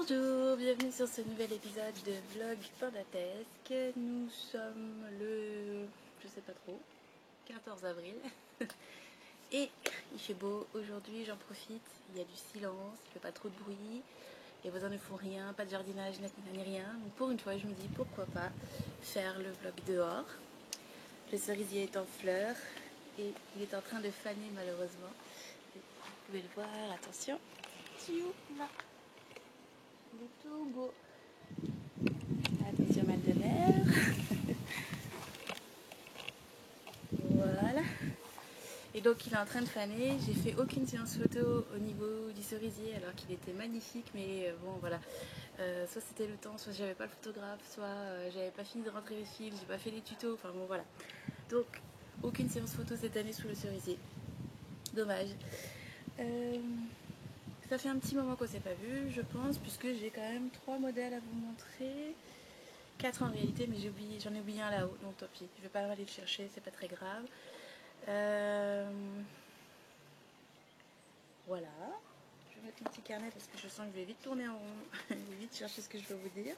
Bonjour, bienvenue sur ce nouvel épisode de vlog pandatesque. Nous sommes le, je sais pas trop, 14 avril et il fait beau aujourd'hui, j'en profite, il y a du silence, il fait pas trop de bruit, les voisins ne font rien, pas de jardinage ni rien. Donc pour une fois je me dis pourquoi pas faire le vlog dehors. Le cerisier est en fleurs et il est en train de faner malheureusement. Vous pouvez le voir, attention, là. Il est tout beau. Attention mal de mer. Voilà. Et donc il est en train de faner. J'ai fait aucune séance photo au niveau du cerisier alors qu'il était magnifique. Mais bon voilà. Soit c'était le temps, soit j'avais pas le photographe, soit j'avais pas fini de rentrer les fils, j'ai pas fait les tutos. Enfin bon voilà. Donc aucune séance photo cette année sous le cerisier. Dommage. Ça fait un petit moment qu'on s'est pas vu, je pense, puisque j'ai quand même 3 modèles à vous montrer. 4 en réalité, mais j'en ai oublié un là-haut, donc tant pis. Je vais pas aller le chercher, c'est pas très grave. Voilà. Je vais mettre mon petit carnet parce que je sens que je vais vite tourner en rond. Je vais vite chercher ce que je veux vous dire.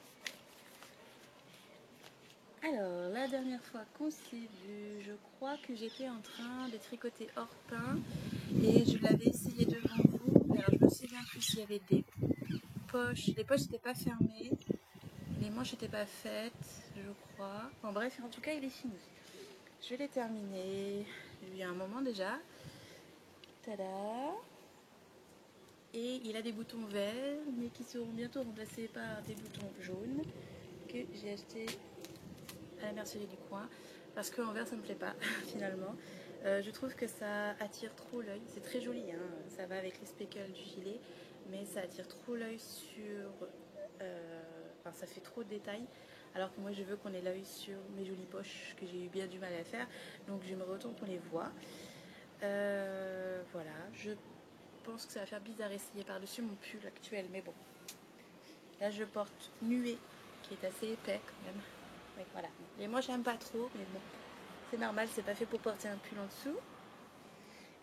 Alors, la dernière fois qu'on s'est vu, je crois que j'étais en train de tricoter hors pain et je l'avais essayé devant vous. Mais alors, je me souviens plus s'il y avait des poches. Les poches n'étaient pas fermées. Les manches n'étaient pas faites, je crois. Bon, bref, en tout cas, il est fini. Je l'ai terminé. Il y a un moment déjà. Tada! Et il a des boutons verts, mais qui seront bientôt remplacés par des boutons jaunes que j'ai acheté à la mercerie du coin. Parce qu'en vert, ça me plaît pas, finalement. Je trouve que ça attire trop l'œil. C'est très joli, hein. Ça va avec les speckles du gilet, mais ça attire trop l'œil sur... Enfin, ça fait trop de détails. Alors que moi, je veux qu'on ait l'œil sur mes jolies poches que j'ai eu bien du mal à faire. Donc, j'aimerais autant qu'on les voit. Voilà, je pense que ça va faire bizarre essayer par-dessus mon pull actuel, mais bon. Là, je porte nuée, qui est assez épais quand même. Oui, voilà. Les manches, j'aime pas trop, mais bon, c'est normal, c'est pas fait pour porter un pull en dessous.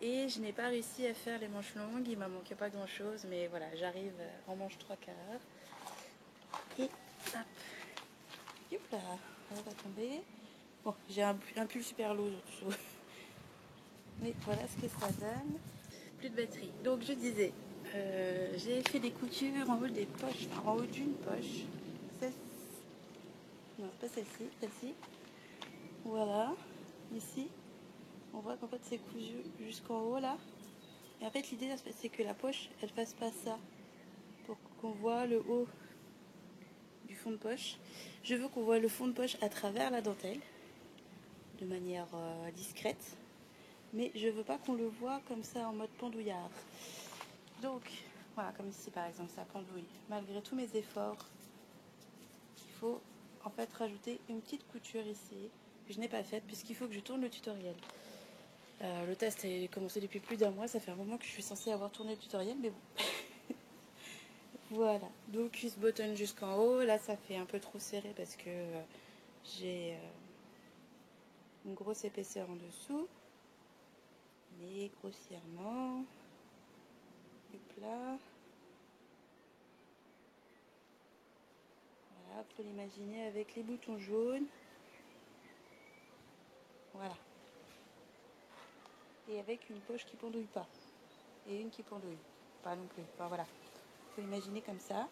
Et je n'ai pas réussi à faire les manches longues, il m'a manqué pas grand-chose, mais voilà, j'arrive en manche 3/4. Et hop, hop là, ça va tomber. Bon, j'ai un pull super lourd dessous. Mais voilà ce que ça donne. Plus de batterie. Donc je disais, j'ai fait des coutures en haut des poches, enfin, en haut d'une poche. Non, c'est pas celle-ci, celle-ci. Voilà, ici. On voit qu'en fait c'est cousu jusqu'en haut là. Et en fait l'idée c'est que la poche elle fasse pas ça. Pour qu'on voit le haut du fond de poche. Je veux qu'on voit le fond de poche à travers la dentelle. De manière discrète. Mais je veux pas qu'on le voit comme ça en mode pendouillard. Donc, voilà, comme ici par exemple, ça pendouille. Malgré tous mes efforts, il faut en fait rajouter une petite couture ici, que je n'ai pas faite, puisqu'il faut que je tourne le tutoriel. Le test est commencé depuis plus d'un mois, ça fait un moment que je suis censée avoir tourné le tutoriel, mais bon. Voilà, donc je se button jusqu'en haut. Là, ça fait un peu trop serré parce que j'ai une grosse épaisseur en dessous. Mais grossièrement, hop là. Voilà, faut l'imaginer avec les boutons jaunes. Voilà. Et avec une poche qui pendouille pas. Et une qui pendouille pas non plus. Enfin voilà. Faut l'imaginer comme ça.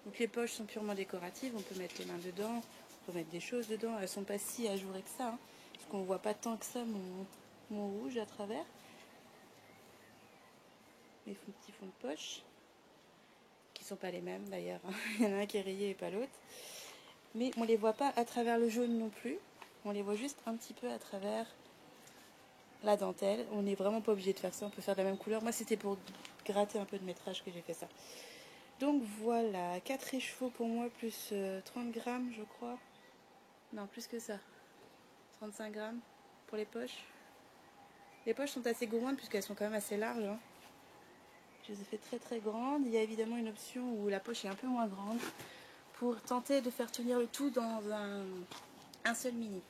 Donc les poches sont purement décoratives. On peut mettre les mains dedans. On peut mettre des choses dedans. Elles sont pas si ajourées que ça. Hein, parce qu'on voit pas tant que ça mon rouge à travers. Mes petits fonds de poche. Qui sont pas les mêmes d'ailleurs. Il y en a un qui est rayé et pas l'autre. Mais on les voit pas à travers le jaune non plus. On les voit juste un petit peu à travers la dentelle. On n'est vraiment pas obligé de faire ça. On peut faire de la même couleur. Moi, c'était pour gratter un peu de métrage que j'ai fait ça. Donc voilà, 4 écheveaux pour moi, plus 30 grammes, je crois. Non, plus que ça. 35 grammes pour les poches. Les poches sont assez gourmandes puisqu'elles sont quand même assez larges. Hein. Je les ai fait très très grandes. Il y a évidemment une option où la poche est un peu moins grande pour tenter de faire tenir le tout dans un seul mini.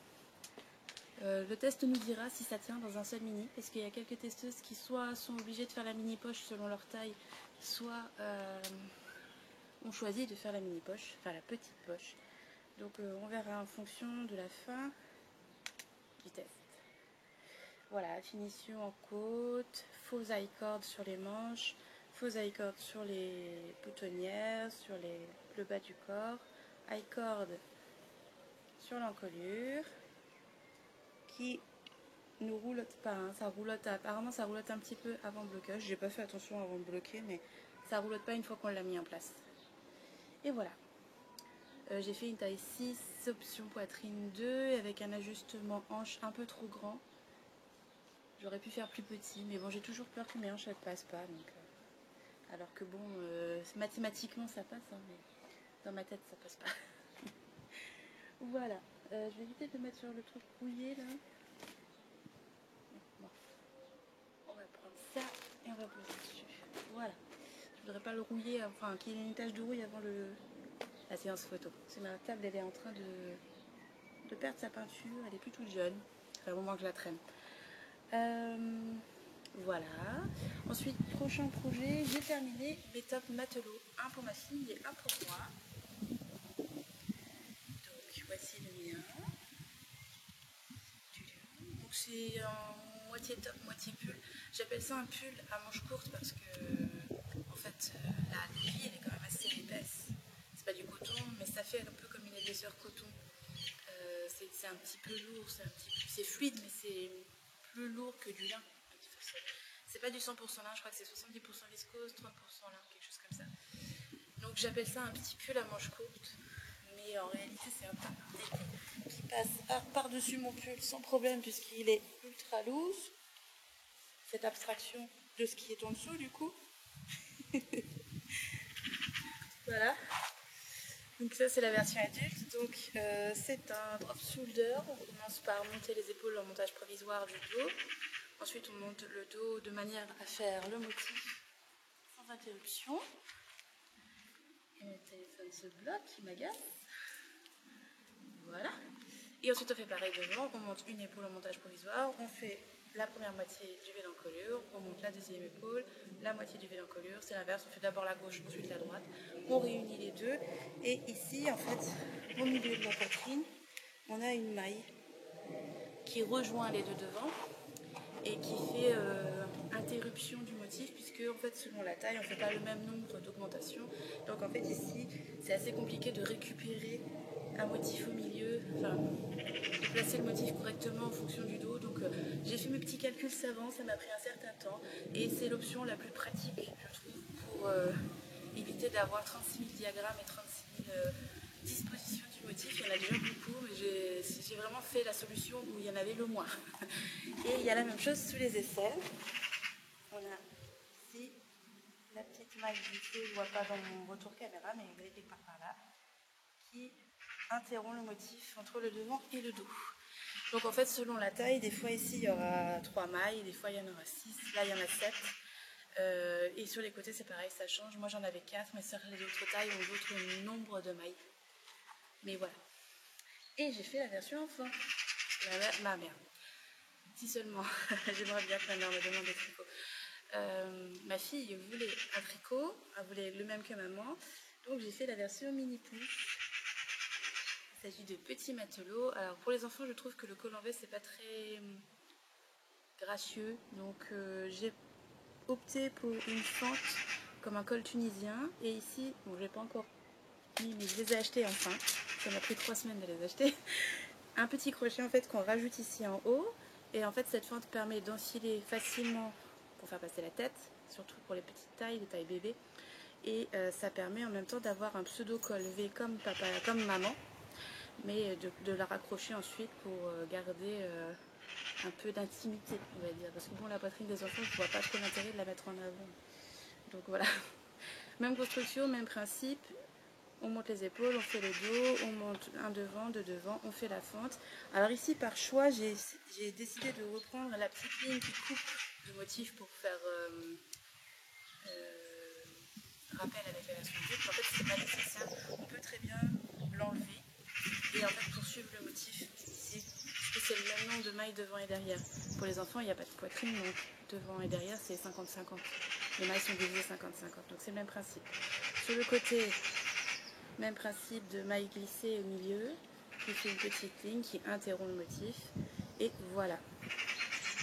Le test nous dira si ça tient dans un seul mini, parce qu'il y a quelques testeuses qui soit sont obligées de faire la mini poche selon leur taille, soit on choisit de faire la mini poche, enfin la petite poche. Donc on verra en fonction de la fin du test. Voilà, finition en côte, faux I-cord sur les manches, faux I-cord sur les boutonnières, sur le bas du corps, I-cord sur l'encolure, qui ne roulotte pas, hein, ça roulotte, apparemment ça roulotte un petit peu avant le blocage, j'ai pas fait attention avant de bloquer, mais ça roulotte pas une fois qu'on l'a mis en place. Et voilà, j'ai fait une taille 6, option poitrine 2, avec un ajustement hanche un peu trop grand. J'aurais pu faire plus petit, mais bon, j'ai toujours peur que mes hanches ne passent pas, donc, alors que bon, mathématiquement ça passe, hein, mais dans ma tête ça passe pas. Voilà, je vais éviter de mettre sur le truc rouillé là. Bon. On va prendre ça et on va poser dessus. Voilà, je voudrais pas le rouiller, enfin qu'il y ait une tache de rouille avant la séance photo. C'est ma table, elle est en train de perdre sa peinture, elle est plus toute jeune, ça fait un moment que je la traîne. Voilà. Ensuite, prochain projet, j'ai terminé mes top matelots. Un pour ma fille et un pour moi. Donc, voici le mien. Donc, c'est en moitié top, moitié pull. J'appelle ça un pull à manches courtes parce que, en fait, la vie, elle est quand même assez épaisse. C'est pas du coton, mais ça fait un peu comme une épaisseur coton. C'est un petit peu lourd, c'est fluide, mais c'est plus lourd que du lin. C'est pas du 100% lin, je crois que c'est 70% viscose, 30% lin, quelque chose comme ça. Donc j'appelle ça un petit pull à manches courtes, mais en réalité c'est un pull qui passe par-dessus mon pull sans problème puisqu'il est ultra loose. Cette abstraction de ce qui est en dessous du coup. Voilà. Donc ça c'est la version adulte, donc c'est un drop shoulder, on commence par monter les épaules en montage provisoire du dos, ensuite on monte le dos de manière à faire le motif sans interruption. Et mon téléphone se bloque, il m'agace. Voilà. Et ensuite on fait pareil devant, on monte une épaule en montage provisoire, on fait la première moitié du V d'encolure, on monte la deuxième épaule, la moitié du V d'encolure, c'est l'inverse, on fait d'abord la gauche, ensuite la droite, on réunit les deux, et ici en fait, au milieu de la poitrine, on a une maille qui rejoint les deux devant et qui fait interruption du motif, puisque en fait selon la taille on ne fait pas le même nombre d'augmentations, donc en fait ici c'est assez compliqué de récupérer un motif au milieu, enfin de placer le motif correctement en fonction du dos. Donc j'ai fait mes petits calculs savants, ça m'a pris un certain temps et c'est l'option la plus pratique je trouve pour éviter d'avoir 36 000 diagrammes et 36 000 dispositions du motif. Il y en a déjà beaucoup, mais j'ai vraiment fait la solution où il y en avait le moins. Et il y a la même chose sous les aisselles. On a ici la petite maille glissée, je ne vois pas dans mon retour caméra, mais elle est quelque part par là, qui interrompt le motif entre le devant et le dos. Donc en fait selon la taille, des fois ici il y aura 3 mailles, des fois il y en aura 6, là il y en a 7. Et sur les côtés c'est pareil, ça change. Moi j'en avais 4, mais sur les autres tailles on d'autres nombre de mailles. Mais voilà. Et j'ai fait la version enfant. Ma mère. Si seulement. J'aimerais bien que ma mère me demande des tricots. Ma fille voulait un tricot, elle voulait le même que maman. Donc j'ai fait la version mini pouce. Il s'agit de petits matelots. Alors pour les enfants, je trouve que le col en V c'est pas très gracieux. Donc j'ai opté pour une fente comme un col tunisien. Et ici, bon, j'ai pas encore mis, mais je les ai achetés enfin. Ça m'a pris 3 semaines de les acheter. Un petit crochet en fait qu'on rajoute ici en haut. Et en fait cette fente permet d'enfiler facilement pour faire passer la tête, surtout pour les petites tailles, les tailles bébés. Et ça permet en même temps d'avoir un pseudo col V comme papa, comme maman, mais de la raccrocher ensuite pour garder un peu d'intimité, on va dire. Parce que bon, la poitrine des enfants, je ne vois pas trop l'intérêt de la mettre en avant. Donc voilà. Même construction, même principe. On monte les épaules, on fait le dos, on monte un devant, deux devant, on fait la fente. Alors ici, par choix, j'ai décidé de reprendre la petite ligne qui coupe le motif pour faire rappel avec la version dure. En fait, c'est pas nécessaire. On peut très bien l'enlever et en fait poursuivre le motif ici. Parce que c'est le même nombre de mailles devant et derrière. Pour les enfants, il n'y a pas de poitrine, donc devant et derrière, c'est 50-50. Les mailles sont divisées 50-50, donc c'est le même principe. Sur le côté, même principe de maille glissée au milieu, qui fait une petite ligne qui interrompt le motif. Et voilà.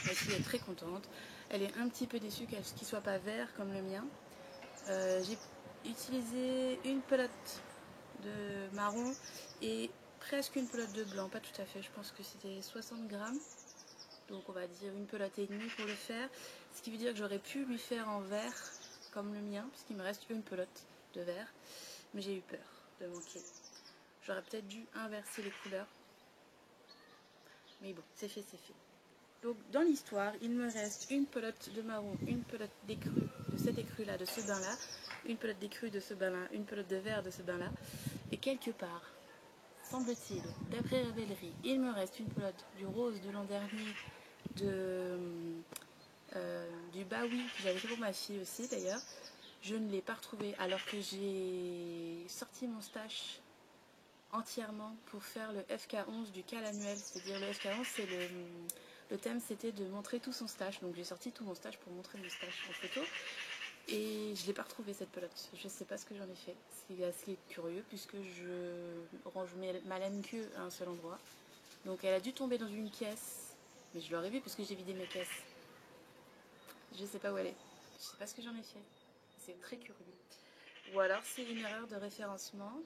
Ma fille est très contente. Elle est un petit peu déçue qu'il ne soit pas vert comme le mien. J'ai utilisé une pelote de marron et presque une pelote de blanc, pas tout à fait, je pense que c'était 60 grammes, donc on va dire une pelote et demie pour le faire, ce qui veut dire que j'aurais pu lui faire en vert comme le mien, puisqu'il me reste une pelote de vert, mais j'ai eu peur de manquer. J'aurais peut-être dû inverser les couleurs, mais bon, c'est fait, c'est fait. Donc dans l'histoire, il me reste une pelote de marron, une pelote d'écru, de cet écru-là, de ce bain-là, une pelote d'écru de ce bain-là, une pelote de vert de ce bain-là, et quelque part, semble-t-il, d'après Ravelry, il me reste une pelote du rose de l'an dernier, du Baoui que j'avais fait pour ma fille aussi d'ailleurs. Je ne l'ai pas retrouvé alors que j'ai sorti mon stash entièrement pour faire le FK11 du cal annuel. C'est-à-dire le FK11, c'est le thème, c'était de montrer tout son stash. Donc j'ai sorti tout mon stash pour montrer mon stash en photo. Et je ne l'ai pas retrouvé cette pelote. Je ne sais pas ce que j'en ai fait. C'est assez curieux puisque je range ma laine queue à un seul endroit. Donc elle a dû tomber dans une caisse. Mais je l'aurais vu puisque j'ai vidé mes caisses. Je ne sais pas où elle est. Je ne sais pas ce que j'en ai fait. C'est très curieux. Ou alors c'est une erreur de référencement.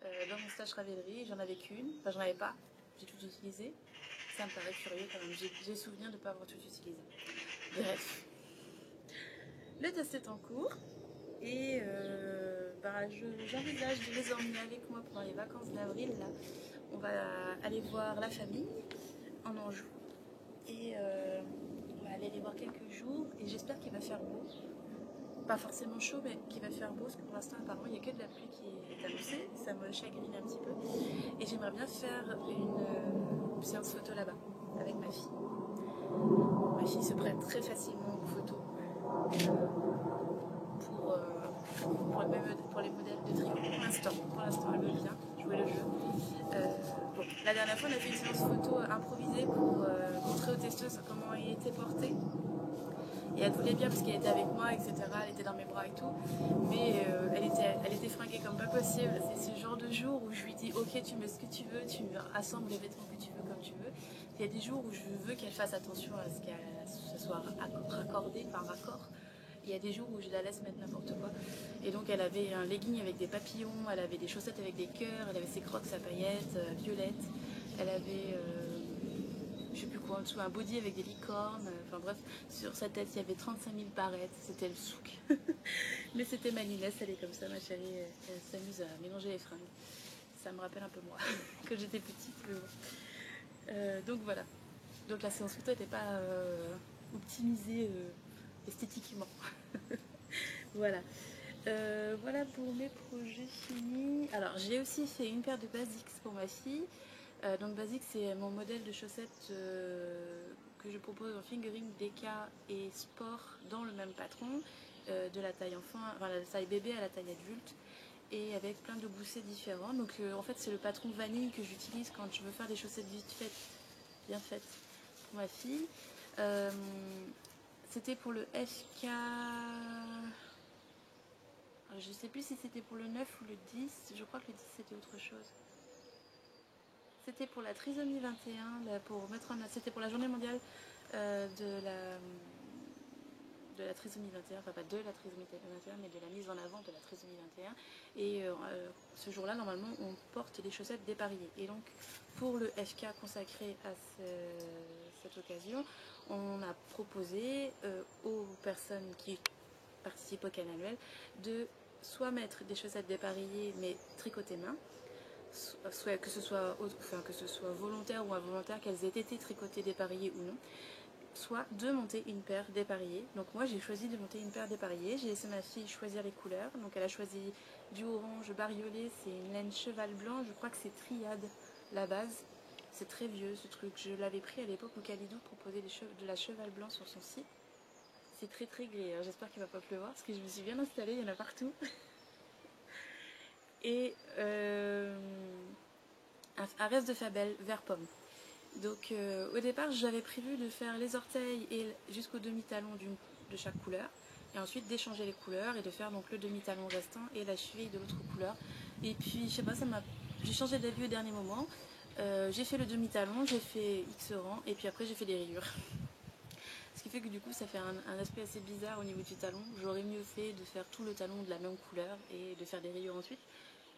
Dans mon stage Ravelry, j'en avais qu'une. Enfin, j'en avais pas. J'ai tout utilisé. Ça me paraît curieux quand même. J'ai souvenir de ne pas avoir tout utilisé. Bref. Le test est en cours. Et j'envisage de les emmener avec moi pendant les vacances d'avril. Là, on va aller voir la famille en Anjou. Et on va aller les voir quelques jours. Et j'espère qu'il va faire beau. Pas forcément chaud, mais qu'il va faire beau, parce que pour l'instant, apparemment, il n'y a que de la pluie qui est annoncée. Ça me chagrine un petit peu. Et j'aimerais bien faire une séance photo là-bas, avec ma fille. Ma fille se prête très facilement aux photos pour les modèles de trio. Pour l'instant, elle veut bien jouer le jeu. Bon, la dernière fois, on a fait une séance photo improvisée pour montrer aux testeuses comment il était porté. Et elle voulait bien parce qu'elle était avec moi, etc. Elle était dans mes bras et tout. Mais elle était fringuée comme pas possible. C'est ce genre de jour où je lui dis ok, tu mets ce que tu veux, tu assembles les vêtements que tu veux comme tu veux. Il y a des jours où je veux qu'elle fasse attention à ce qu'elle soit raccordée, enfin raccord. Il y a des jours où je la laisse mettre n'importe quoi. Et donc elle avait un legging avec des papillons, elle avait des chaussettes avec des cœurs, elle avait ses crocs à paillettes violettes, elle avait je sais plus quoi en dessous, un body avec des licornes, enfin bref, sur sa tête il y avait 35 000 barrettes, c'était le souk. Mais c'était ma Ninès, elle est comme ça, ma chérie, elle s'amuse à mélanger les fringues. Ça me rappelle un peu moi, quand j'étais petite. Mais bon. Donc voilà. Donc la séance photo n'était pas optimisée esthétiquement. Voilà. Voilà pour mes projets finis. Alors j'ai aussi fait une paire de basics pour ma fille. Donc basics c'est mon modèle de chaussettes que je propose en fingering, déca et sport dans le même patron, de la taille enfant, enfin la taille bébé à la taille adulte, et avec plein de goussets différents. Donc en fait c'est le patron vanille que j'utilise quand je veux faire des chaussettes bien faites pour ma fille. C'était pour le FK... Alors, je ne sais plus si c'était pour le 9 ou le 10. Je crois que le 10 c'était autre chose. C'était pour la trisomie 21, c'était pour la journée mondiale de la trisomie 21, enfin pas de la trisomie 21, mais de la mise en avant de la trisomie 21. Et ce jour-là, normalement, on porte des chaussettes dépareillées. Et donc, pour le FK consacré à cette occasion, on a proposé aux personnes qui participent au canal annuel de soit mettre des chaussettes dépareillées, mais tricotées main, soit que ce soit volontaire ou involontaire, qu'elles aient été tricotées, dépareillées ou non, soit de monter une paire dépareillée. Donc moi j'ai choisi de monter une paire dépareillée, j'ai laissé ma fille choisir les couleurs, donc elle a choisi du orange bariolé, c'est une laine cheval blanc, je crois que c'est triade la base, c'est très vieux ce truc, je l'avais pris à l'époque où Kalidou proposait de la cheval blanc sur son site. C'est très très gris, j'espère qu'il ne va pas pleuvoir parce que je me suis bien installée, il y en a partout. Et un reste de Fabel vert pomme. Donc au départ j'avais prévu de faire les orteils et jusqu'au demi-talon de chaque couleur. et ensuite d'échanger les couleurs et de faire donc le demi-talon restant et la cheville de l'autre couleur. Et puis je sais pas, j'ai changé d'avis au dernier moment. J'ai fait le demi-talon, j'ai fait X rang et puis après j'ai fait des rayures. Ce qui fait que du coup ça fait un aspect assez bizarre au niveau du talon. J'aurais mieux fait de faire tout le talon de la même couleur et de faire des rayures ensuite.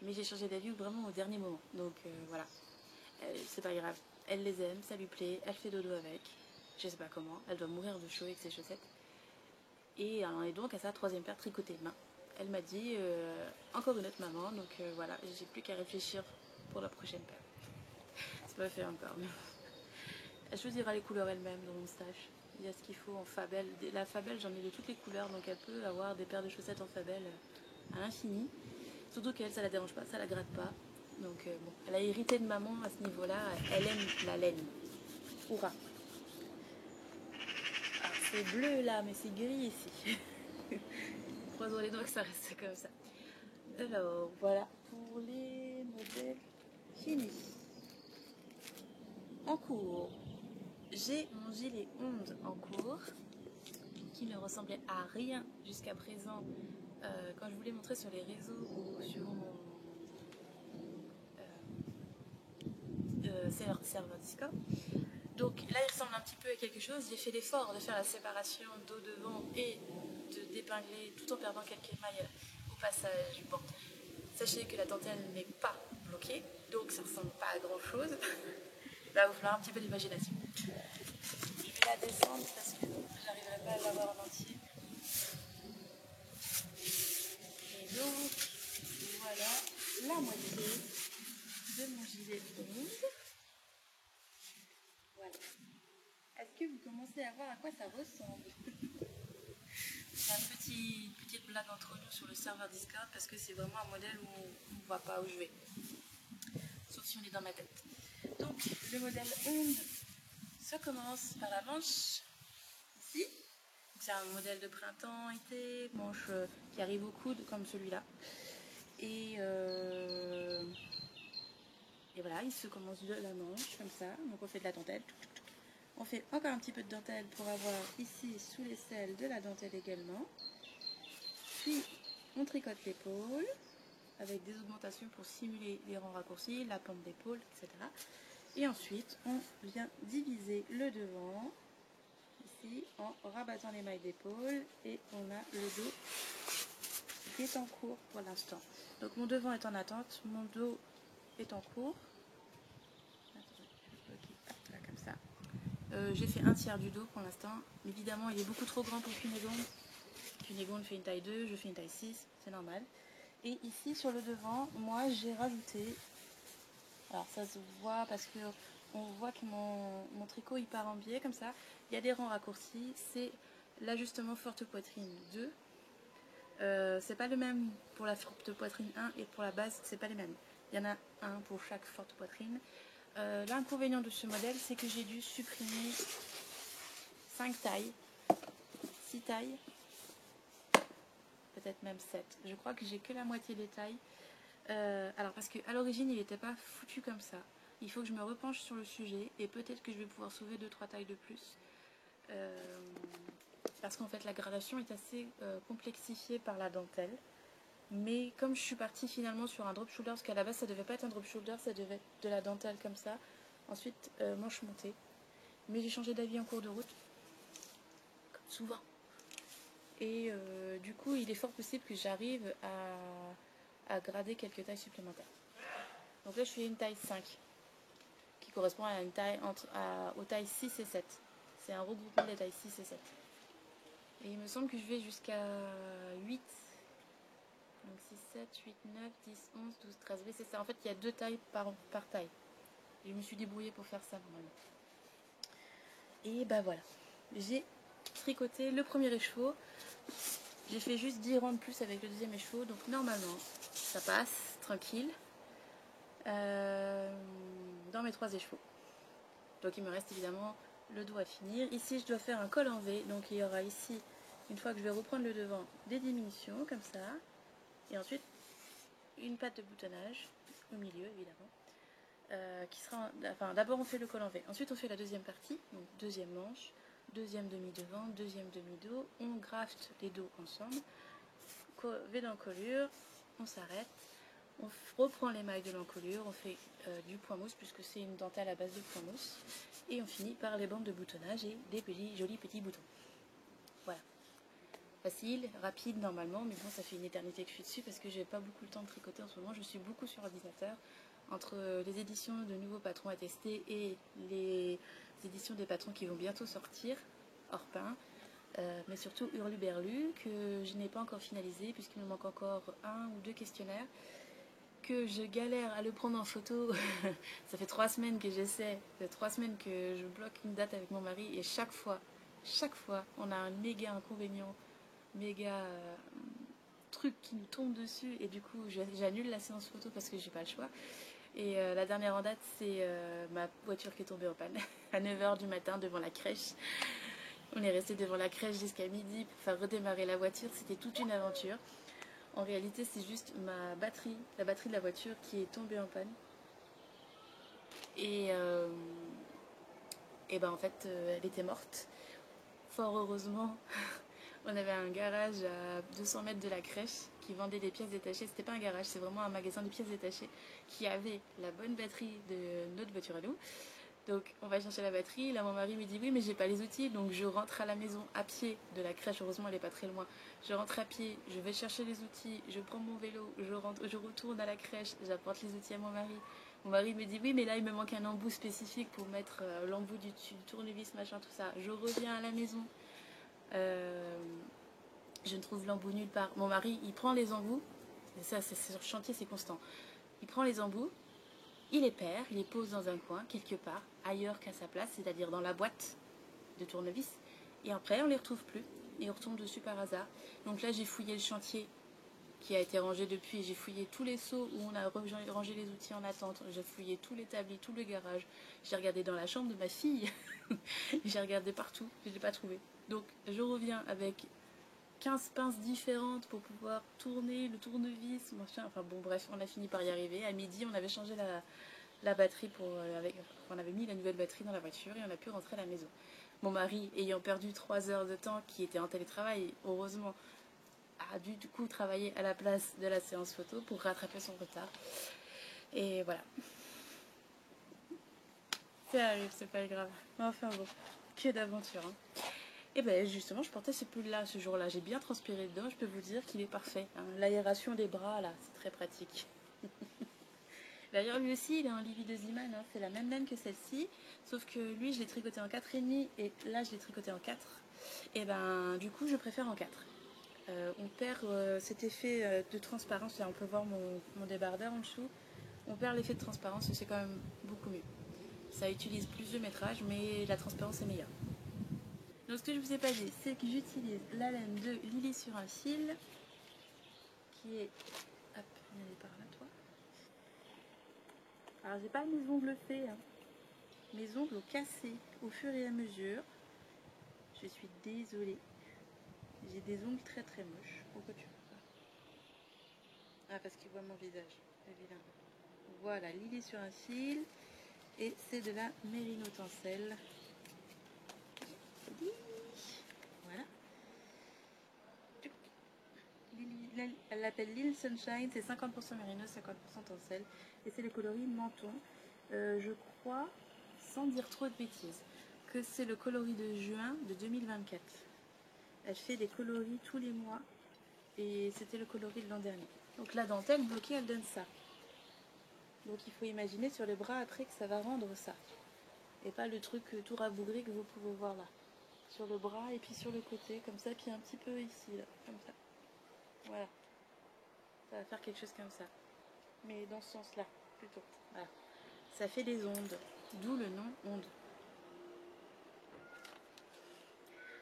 Mais j'ai changé d'avis vraiment au dernier moment. Donc voilà, c'est pas grave. Elle les aime, ça lui plaît, elle fait dodo avec. Je sais pas comment, elle doit mourir de chaud avec ses chaussettes. Et elle en est donc à sa 3e paire tricotée main. Elle m'a dit encore une autre maman, donc voilà, j'ai plus qu'à réfléchir pour la prochaine paire. C'est pas fait encore. Mais... Elle choisira les couleurs elle-même dans mon stage. Il y a ce qu'il faut en Fabelle. La Fabelle, j'en ai de toutes les couleurs, donc elle peut avoir des paires de chaussettes en Fabelle à l'infini. Surtout qu'elle, ça la dérange pas, ça la gratte pas. Donc bon, elle a hérité de maman à ce niveau-là. Elle aime la laine. Hurrah. Alors, c'est bleu là, mais c'est gris ici. Croisons les doigts que ça reste comme ça. Alors, voilà pour les modèles finis. En cours, j'ai mon gilet 11 en cours, qui ne ressemblait à rien jusqu'à présent quand je vous l'ai montré sur les réseaux ou sur mon serveur Discord. Donc là, il ressemble un petit peu à quelque chose. J'ai fait l'effort de faire la séparation dos devant et de d'épingler tout en perdant quelques mailles au passage. Bon, sachez que la dentelle n'est pas bloquée, donc ça ressemble pas à grand chose. Là, il va falloir un petit peu d'imagination. Je vais la descendre parce que j'arriverai pas à l'avoir en entier. Et donc, voilà la moitié de mon gilet 11. Voilà. Est-ce que vous commencez à voir à quoi ça ressemble? C'est une petite blague entre nous sur le serveur Discord parce que c'est vraiment un modèle où on ne voit pas où je vais. Sauf si on est dans ma tête. Donc, le modèle 11, ça commence par la manche, ici. C'est un modèle de printemps-été, manche qui arrive au coude, comme celui-là. Et voilà, il se commence de la manche, comme ça. Donc on fait de la dentelle. On fait encore un petit peu de dentelle pour avoir ici, sous l'aisselle, de la dentelle également. Puis, on tricote l'épaule, avec des augmentations pour simuler les rangs raccourcis, la pente d'épaule, etc. Et ensuite, on vient diviser le devant, ici, en rabattant les mailles d'épaule. Et on a le dos qui est en cours pour l'instant. Donc mon devant est en attente, mon dos est en cours. Là, comme ça. J'ai fait un tiers du dos pour l'instant. Évidemment, il est beaucoup trop grand pour Cunégonde. Cunégonde fait une taille 2, je fais une taille 6, c'est normal. Et ici, sur le devant, moi, j'ai rajouté... Alors, ça se voit parce que on voit que mon tricot, il part en biais, comme ça. Il y a des rangs raccourcis. C'est l'ajustement forte poitrine 2. C'est pas le même pour la forte poitrine 1 et pour la base, c'est pas les mêmes. Il y en a un pour chaque forte poitrine. L'inconvénient de ce modèle, c'est que j'ai dû supprimer 5 tailles, 6 tailles, peut-être même 7. Je crois que j'ai que la moitié des tailles. Alors parce qu'à l'origine, il n'était pas foutu comme ça. Il faut que je me repenche sur le sujet et peut-être que je vais pouvoir sauver 2-3 tailles de plus. Parce qu'en fait, la gradation est assez complexifiée par la dentelle. Mais comme je suis partie finalement sur un drop shoulder, parce qu'à la base ça devait pas être un drop shoulder, ça devait être de la dentelle comme ça. Ensuite, manche montée. Mais j'ai changé d'avis en cours de route, comme souvent. Et du coup, il est fort possible que j'arrive à grader quelques tailles supplémentaires. Donc là, je fais une taille 5, qui correspond à une taille aux tailles 6 et 7. C'est un regroupement des tailles 6 et 7. Et il me semble que je vais jusqu'à 8. Donc 6, 7, 8, 9, 10, 11, 12, 13. Mais c'est ça. En fait, il y a 2 tailles par taille. Et je me suis débrouillée pour faire ça normalement. Et bah voilà. J'ai tricoté le premier écheveau. J'ai fait juste 10 rangs de plus avec le deuxième écheveau. Donc normalement, ça passe tranquille dans mes 3 écheveaux. Donc il me reste évidemment le dos à finir. Ici, je dois faire un col en V. Donc il y aura ici, une fois que je vais reprendre le devant, des diminutions comme ça. Et ensuite, une patte de boutonnage au milieu évidemment, qui sera, enfin d'abord on fait le col en V, ensuite on fait la deuxième partie, donc deuxième manche, deuxième demi devant, deuxième demi dos, on grafte les dos ensemble, V d'encolure, on s'arrête, on reprend les mailles de l'encolure, on fait du point mousse puisque c'est une dentelle à base de point mousse, et on finit par les bandes de boutonnage et des jolis petits boutons. Voilà. Facile, rapide normalement, mais bon, ça fait une éternité que je suis dessus parce que j'ai pas beaucoup le temps de tricoter en ce moment. Je suis beaucoup sur ordinateur. Entre les éditions de nouveaux patrons à tester et les éditions des patrons qui vont bientôt sortir, hors pain, mais surtout Hurluberlu, que je n'ai pas encore finalisé puisqu'il me manque encore 1 ou 2 questionnaires, que je galère à le prendre en photo. Ça fait 3 semaines que j'essaie, 3 semaines que je bloque une date avec mon mari et chaque fois, on a un méga inconvénient, méga truc qui nous tombe dessus et du coup j'annule la séance photo parce que j'ai pas le choix. Et la dernière en date, c'est ma voiture qui est tombée en panne à 9h du matin devant la crèche. On est resté devant la crèche jusqu'à midi pour faire redémarrer la voiture. C'était toute une aventure. En réalité, c'est juste ma batterie, la batterie de la voiture qui est tombée en panne. Et ben en fait, elle était morte. Fort heureusement, on avait un garage à 200 mètres de la crèche qui vendait des pièces détachées. C'était pas un garage, c'est vraiment un magasin de pièces détachées qui avait la bonne batterie de notre voiture à nous. Donc on va chercher la batterie, là mon mari me dit oui mais j'ai pas les outils, donc je rentre à la maison à pied de la crèche, heureusement elle est pas très loin, je rentre à pied, je vais chercher les outils, je prends mon vélo, je retourne à la crèche, j'apporte les outils à mon mari me dit oui mais là il me manque un embout spécifique pour mettre l'embout du tournevis machin tout ça, je reviens à la maison, je ne trouve l'embout nulle part, mon mari il prend les embouts, et ça c'est sur le chantier c'est constant, il prend les embouts, il les perd, il les pose dans un coin, quelque part, ailleurs qu'à sa place, c'est-à-dire dans la boîte de tournevis. Et après, on ne les retrouve plus. Et on retombe dessus par hasard. Donc là, j'ai fouillé le chantier qui a été rangé depuis. J'ai fouillé tous les seaux où on a rangé les outils en attente. J'ai fouillé tous les tabliers, tout le garage. J'ai regardé dans la chambre de ma fille. J'ai regardé partout. Je ne l'ai pas trouvé. Donc, je reviens avec 15 pinces différentes pour pouvoir tourner le tournevis, machin. Enfin bon, bref, on a fini par y arriver. À midi, on avait changé la batterie on avait mis la nouvelle batterie dans la voiture et on a pu rentrer à la maison. Mon mari, ayant perdu 3 heures de temps, qui était en télétravail, heureusement, a dû du coup travailler à la place de la séance photo pour rattraper son retard. Et voilà. Ça arrive, c'est pas grave. Enfin bon, que d'aventure. Hein. Et ben justement, je portais ce pull-là ce jour-là. J'ai bien transpiré dedans, je peux vous dire qu'il est parfait. Hein. L'aération des bras, là, c'est très pratique. D'ailleurs, lui aussi, il est en Livy de Ziman, hein. C'est la même laine que celle-ci, sauf que lui, je l'ai tricoté en 4,5 et là, je l'ai tricoté en 4. Et ben, du coup, je préfère en 4. On perd cet effet de transparence. Là, on peut voir mon débardeur en dessous. On perd l'effet de transparence, c'est quand même beaucoup mieux. Ça utilise plus de métrage, mais la transparence est meilleure. Donc, ce que je vous ai pas dit, c'est que j'utilise la laine de Lily sur un fil, qui est... Hop, elle est par là, toi. Alors, j'ai pas mes ongles faits, hein. Mes ongles ont cassé au fur et à mesure. Je suis désolée. J'ai des ongles très très moches. Pourquoi tu vois pas? Ah, parce qu'il voit mon visage, évidemment. Voilà, Lily sur un fil. Et c'est de la Mérino Tencel. Voilà. Elle l'appelle Lille Sunshine. C'est 50% Mérino, 50% Tencel. Et c'est le coloris menton. Je crois, sans dire trop de bêtises, que c'est le coloris de juin de 2024. Elle fait des coloris tous les mois et c'était le coloris de l'an dernier. Donc la dentelle bloquée, elle donne ça. Donc il faut imaginer sur les bras après que ça va rendre ça. Et pas le truc tout rabougri que vous pouvez voir là. Sur le bras et puis sur le côté, comme ça, puis un petit peu ici, là, comme ça. Voilà. Ça va faire quelque chose comme ça. Mais dans ce sens-là, plutôt. Voilà. Ça fait des ondes, d'où le nom onde.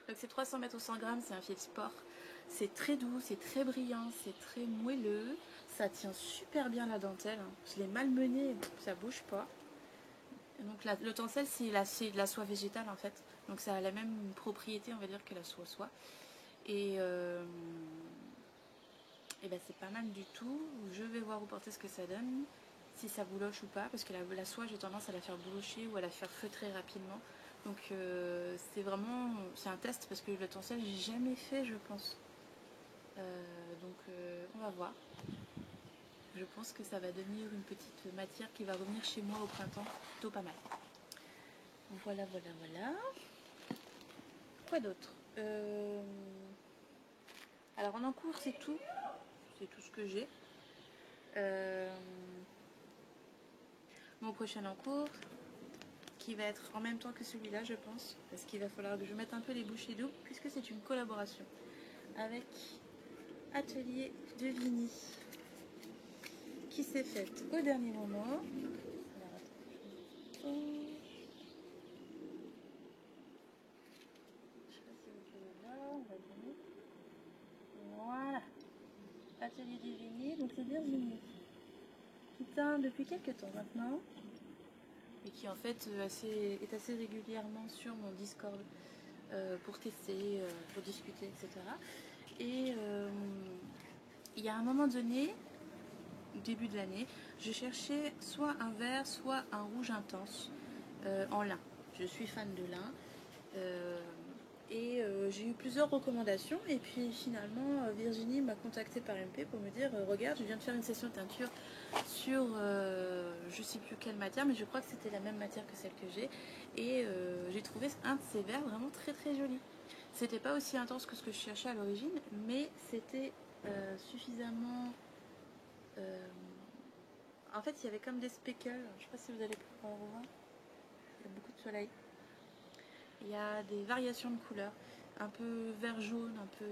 Donc c'est 300 mètres au 100 grammes, c'est un fil sport. C'est très doux, c'est très brillant, c'est très moelleux. Ça tient super bien la dentelle. Hein. Je l'ai malmené, ça bouge pas. Donc le tencel, c'est de la soie végétale en fait. Donc ça a la même propriété, on va dire, que la soie. Et ben c'est pas mal du tout. Je vais voir au porter ce que ça donne, si ça bouloche ou pas, parce que la soie, j'ai tendance à la faire boulocher ou à la faire feutrer rapidement. Donc c'est un test parce que le tencel j'ai jamais fait je pense. On va voir. Je pense que ça va devenir une petite matière qui va revenir chez moi au printemps, plutôt pas mal. Voilà. Quoi d'autre Alors en encours c'est tout ce que j'ai. Mon prochain encours qui va être en même temps que celui-là je pense, parce qu'il va falloir que je mette un peu les bouchées doubles puisque c'est une collaboration avec Atelier de Vigny qui s'est faite au dernier moment. Alors, je sais pas si vous pouvez voir, on va zoomer. Voilà, Atelier de Vigny, donc c'est Virginie qui teint depuis quelques temps maintenant et qui en fait est assez régulièrement sur mon Discord pour tester, pour discuter, etc. Et il y a un moment donné, début de l'année, je cherchais soit un vert, soit un rouge intense en lin. Je suis fan de lin. J'ai eu plusieurs recommandations et puis finalement Virginie m'a contacté par MP pour me dire regarde, je viens de faire une session de teinture sur je sais plus quelle matière, mais je crois que c'était la même matière que celle que j'ai, et j'ai trouvé un de ces verres vraiment très très joli. C'était pas aussi intense que ce que je cherchais à l'origine, mais c'était suffisamment en fait il y avait comme des speckles, je sais pas si vous allez pouvoir voir, il y a beaucoup de soleil. Il y a des variations de couleurs, un peu vert jaune, un peu...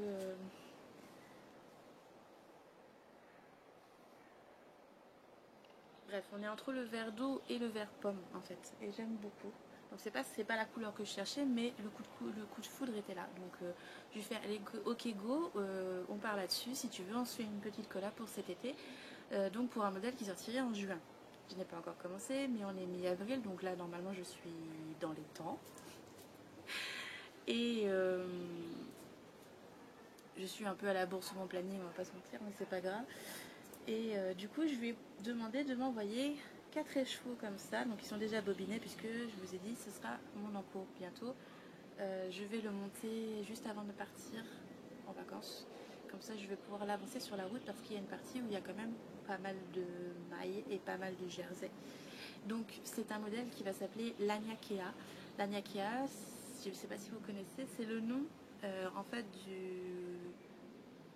Bref, on est entre le vert d'eau et le vert pomme en fait, et j'aime beaucoup. Donc c'est pas la couleur que je cherchais, mais le coup de foudre était là. Donc je vais faire les OK go, on part là-dessus. Si tu veux, on se fait une petite collab pour cet été. Donc pour un modèle qui sortirait en juin. Je n'ai pas encore commencé, mais on est mi-avril, donc là normalement je suis dans les temps. Et je suis un peu à la bourre sur mon planning, on va pas se mentir, mais c'est pas grave. Et du coup, je lui ai demandé de m'envoyer 4 écheveaux comme ça. Donc, ils sont déjà bobinés puisque je vous ai dit, ce sera mon encours bientôt. Je vais le monter juste avant de partir en vacances. Comme ça, je vais pouvoir l'avancer sur la route parce qu'il y a une partie où il y a quand même pas mal de mailles et pas mal de jersey. Donc, c'est un modèle qui va s'appeler l'Anyakea. L'Anyakea, je ne sais pas si vous connaissez, c'est le nom en fait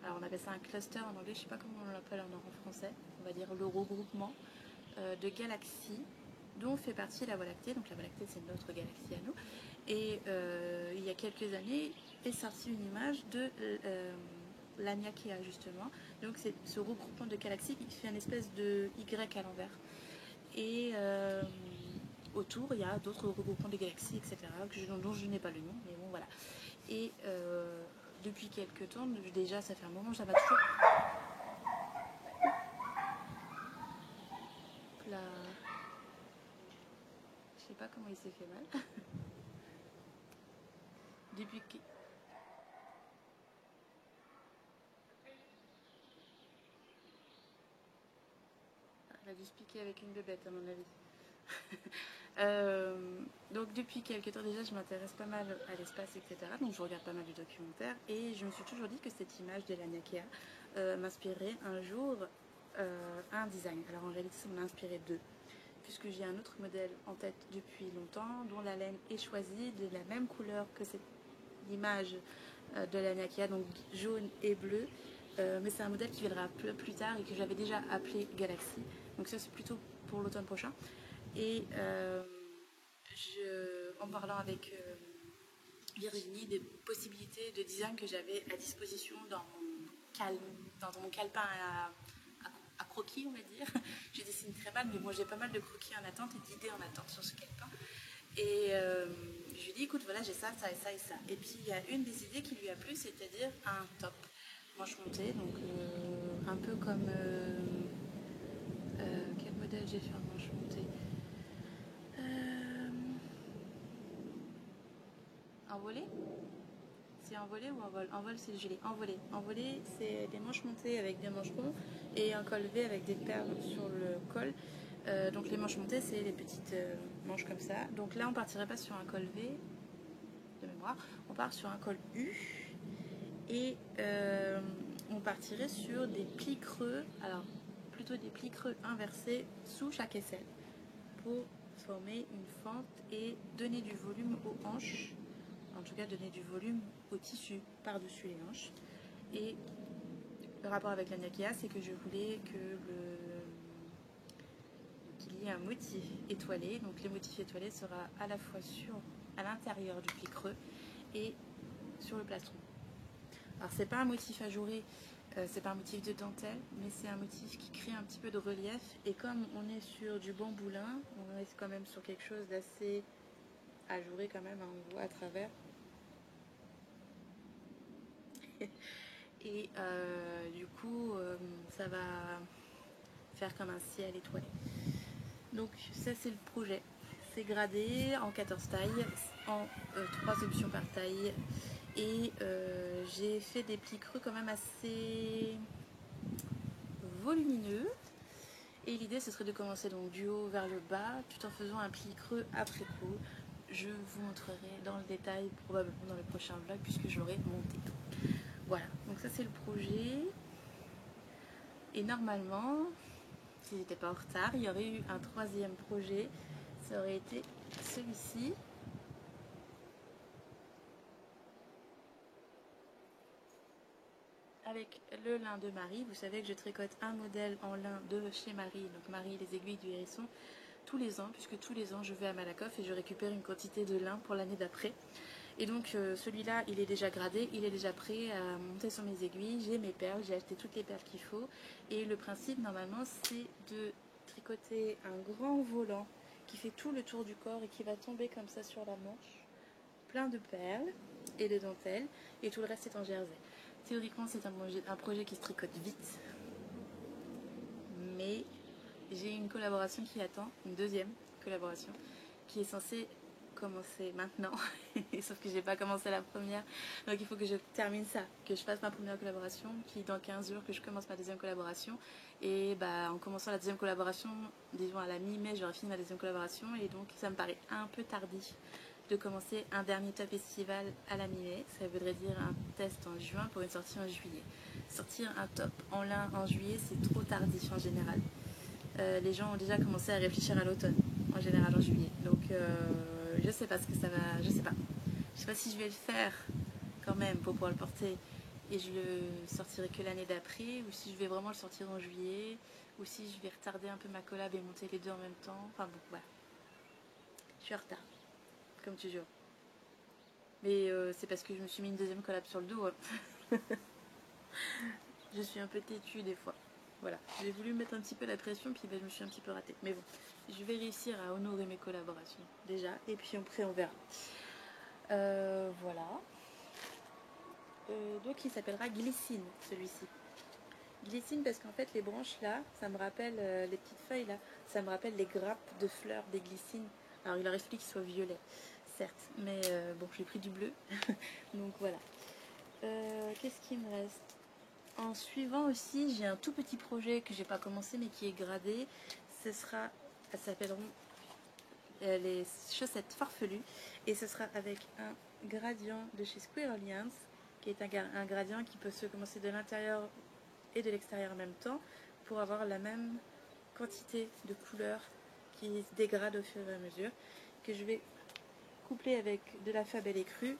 alors on appelle ça un cluster en anglais, je ne sais pas comment on l'appelle en français, on va dire le regroupement de galaxies dont fait partie la Voie lactée. Donc la Voie lactée c'est notre galaxie à nous. Et il y a quelques années est sortie une image de l'Anyakea justement. Donc c'est ce regroupement de galaxies qui fait une espèce de Y à l'envers. Et autour il y a d'autres regroupements de galaxies, etc. dont je n'ai pas le nom, mais bon voilà. Et depuis quelques temps, déjà ça fait un moment, ça va toujours... Là... Je sais pas comment il s'est fait mal. Depuis que... Elle a dû se piquer avec une bébête à mon avis. Donc depuis quelques temps déjà je m'intéresse pas mal à l'espace, etc. Donc je regarde pas mal de documentaires et je me suis toujours dit que cette image de l'Anyakea m'inspirait un jour un design. Alors en réalité ça m'en a inspiré deux, puisque j'ai un autre modèle en tête depuis longtemps dont la laine est choisie de la même couleur que cette image de l'Anyakea, donc jaune et bleu. Mais c'est un modèle qui viendra plus tard et que j'avais déjà appelé Galaxy. Donc ça c'est plutôt pour l'automne prochain. Et en parlant avec Virginie des possibilités de design que j'avais à disposition dans mon calepin à croquis, on va dire. Je dessine très mal, mais moi j'ai pas mal de croquis en attente et d'idées en attente sur ce calepin. Et je lui dis écoute, voilà, j'ai ça, ça et ça et ça. Et puis il y a une des idées qui lui a plu, c'est-à-dire un top manche montée, donc un peu comme quel modèle j'ai fait en manche montée, envolé. C'est envolé ou envol? Envol c'est le gilet. Envolé c'est des manches montées avec des manches ronds et un col V avec des perles sur le col. Donc les manches montées, c'est les petites manches comme ça. Donc là, on partirait pas sur un col V de mémoire, on part sur un col U et on partirait sur des plis creux, alors plutôt des plis creux inversés sous chaque aisselle pour former une fente et donner du volume aux hanches, en tout cas donner du volume au tissu par-dessus les hanches. Et le rapport avec la Nakia, c'est que je voulais qu'il y ait un motif étoilé. Donc le motif étoilé sera à la fois à l'intérieur du pli creux et sur le plastron. Alors c'est pas un motif ajouré, c'est pas un motif de dentelle, mais c'est un motif qui crée un petit peu de relief. Et comme on est sur du bambou lin, on reste quand même sur quelque chose d'assez ajouré quand même, hein, on voit à travers. Et du coup, ça va faire comme un ciel étoilé. Donc ça c'est le projet. C'est gradé en 14 tailles, en 3 options par taille. Et j'ai fait des plis creux quand même assez volumineux. Et l'idée ce serait de commencer donc du haut vers le bas, tout en faisant un pli creux après coup. Je vous montrerai dans le détail probablement dans le prochain vlog puisque je l'aurai monté. Voilà, donc ça c'est le projet. Et normalement, si j'étais pas en retard, il y aurait eu un 3e projet. Ça aurait été celui-ci. Avec le lin de Marie. Vous savez que je tricote un modèle en lin de chez Marie, donc Marie les aiguilles du hérisson, tous les ans, puisque tous les ans je vais à Malakoff et je récupère une quantité de lin pour l'année d'après. Et donc celui-là, il est déjà gradé, il est déjà prêt à monter sur mes aiguilles. J'ai mes perles, j'ai acheté toutes les perles qu'il faut. Et le principe, normalement, c'est de tricoter un grand volant qui fait tout le tour du corps et qui va tomber comme ça sur la manche. Plein de perles et de dentelles. Et tout le reste est en jersey. Théoriquement, c'est un projet qui se tricote vite. Mais j'ai une collaboration qui attend, une 2e collaboration, qui est censée commencer maintenant, sauf que j'ai pas commencé la première, donc il faut que je termine ça, que je fasse ma première collaboration, puis dans 15 jours que je commence ma 2e collaboration, et bah en commençant la 2e collaboration, disons à la mi-mai, j'aurai fini ma 2e collaboration, et donc ça me paraît un peu tardif de commencer un dernier top estival à la mi-mai, ça voudrait dire un test en juin pour une sortie en juillet. Sortir un top en lin en juillet, c'est trop tardif en général. Les gens ont déjà commencé à réfléchir à l'automne, en général en juillet. Donc je sais pas ce que ça va, je sais pas. Je sais pas si je vais le faire quand même pour pouvoir le porter et je le sortirai que l'année d'après, ou si je vais vraiment le sortir en juillet, ou si je vais retarder un peu ma collab et monter les deux en même temps. Enfin bon, voilà. Je suis en retard, comme toujours. Mais c'est parce que je me suis mis une 2e collab sur le dos. Hein. Je suis un peu têtue des fois. Voilà, j'ai voulu mettre un petit peu la pression, puis ben, je me suis un petit peu ratée. Mais bon, je vais réussir à honorer mes collaborations déjà, et puis après on verra. Voilà. Donc il s'appellera Glycine, celui-ci. Glycine parce qu'en fait les branches là, ça me rappelle, les petites feuilles là, ça me rappelle les grappes de fleurs des glycines. Alors il aurait fallu qu'il soit violet, certes, mais bon, j'ai pris du bleu. Donc voilà. Qu'est-ce qu'il me reste? En suivant aussi, j'ai un tout petit projet que j'ai pas commencé mais qui est gradé. Elles s'appelleront les chaussettes farfelues et ce sera avec un gradient de chez Squirrelians qui est un gradient qui peut se commencer de l'intérieur et de l'extérieur en même temps pour avoir la même quantité de couleurs qui se dégrade au fur et à mesure, que je vais coupler avec de la Fabelle écrue.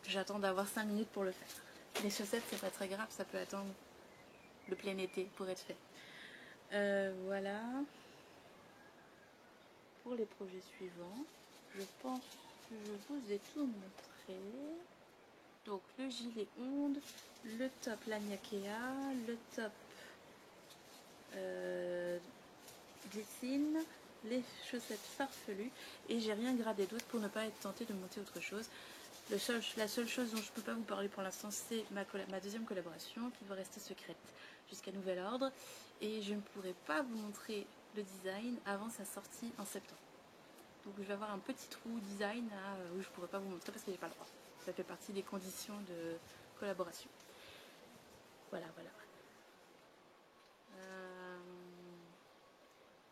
J'attends d'avoir 5 minutes pour le faire. Les chaussettes, c'est pas très grave, ça peut attendre le plein été pour être fait. Voilà. Pour les projets suivants, je pense que je vous ai tout montré. Donc le gilet onde, le top Laniakea, le top glycine, les chaussettes farfelues, et j'ai rien gradé d'autre pour ne pas être tentée de monter autre chose. La seule chose dont je ne peux pas vous parler pour l'instant, c'est ma 2e collaboration qui va rester secrète jusqu'à nouvel ordre, et je ne pourrai pas vous montrer le design avant sa sortie en septembre. Donc je vais avoir un petit trou design où je ne pourrai pas vous montrer parce que j'ai pas le droit. Ça fait partie des conditions de collaboration. Voilà, voilà.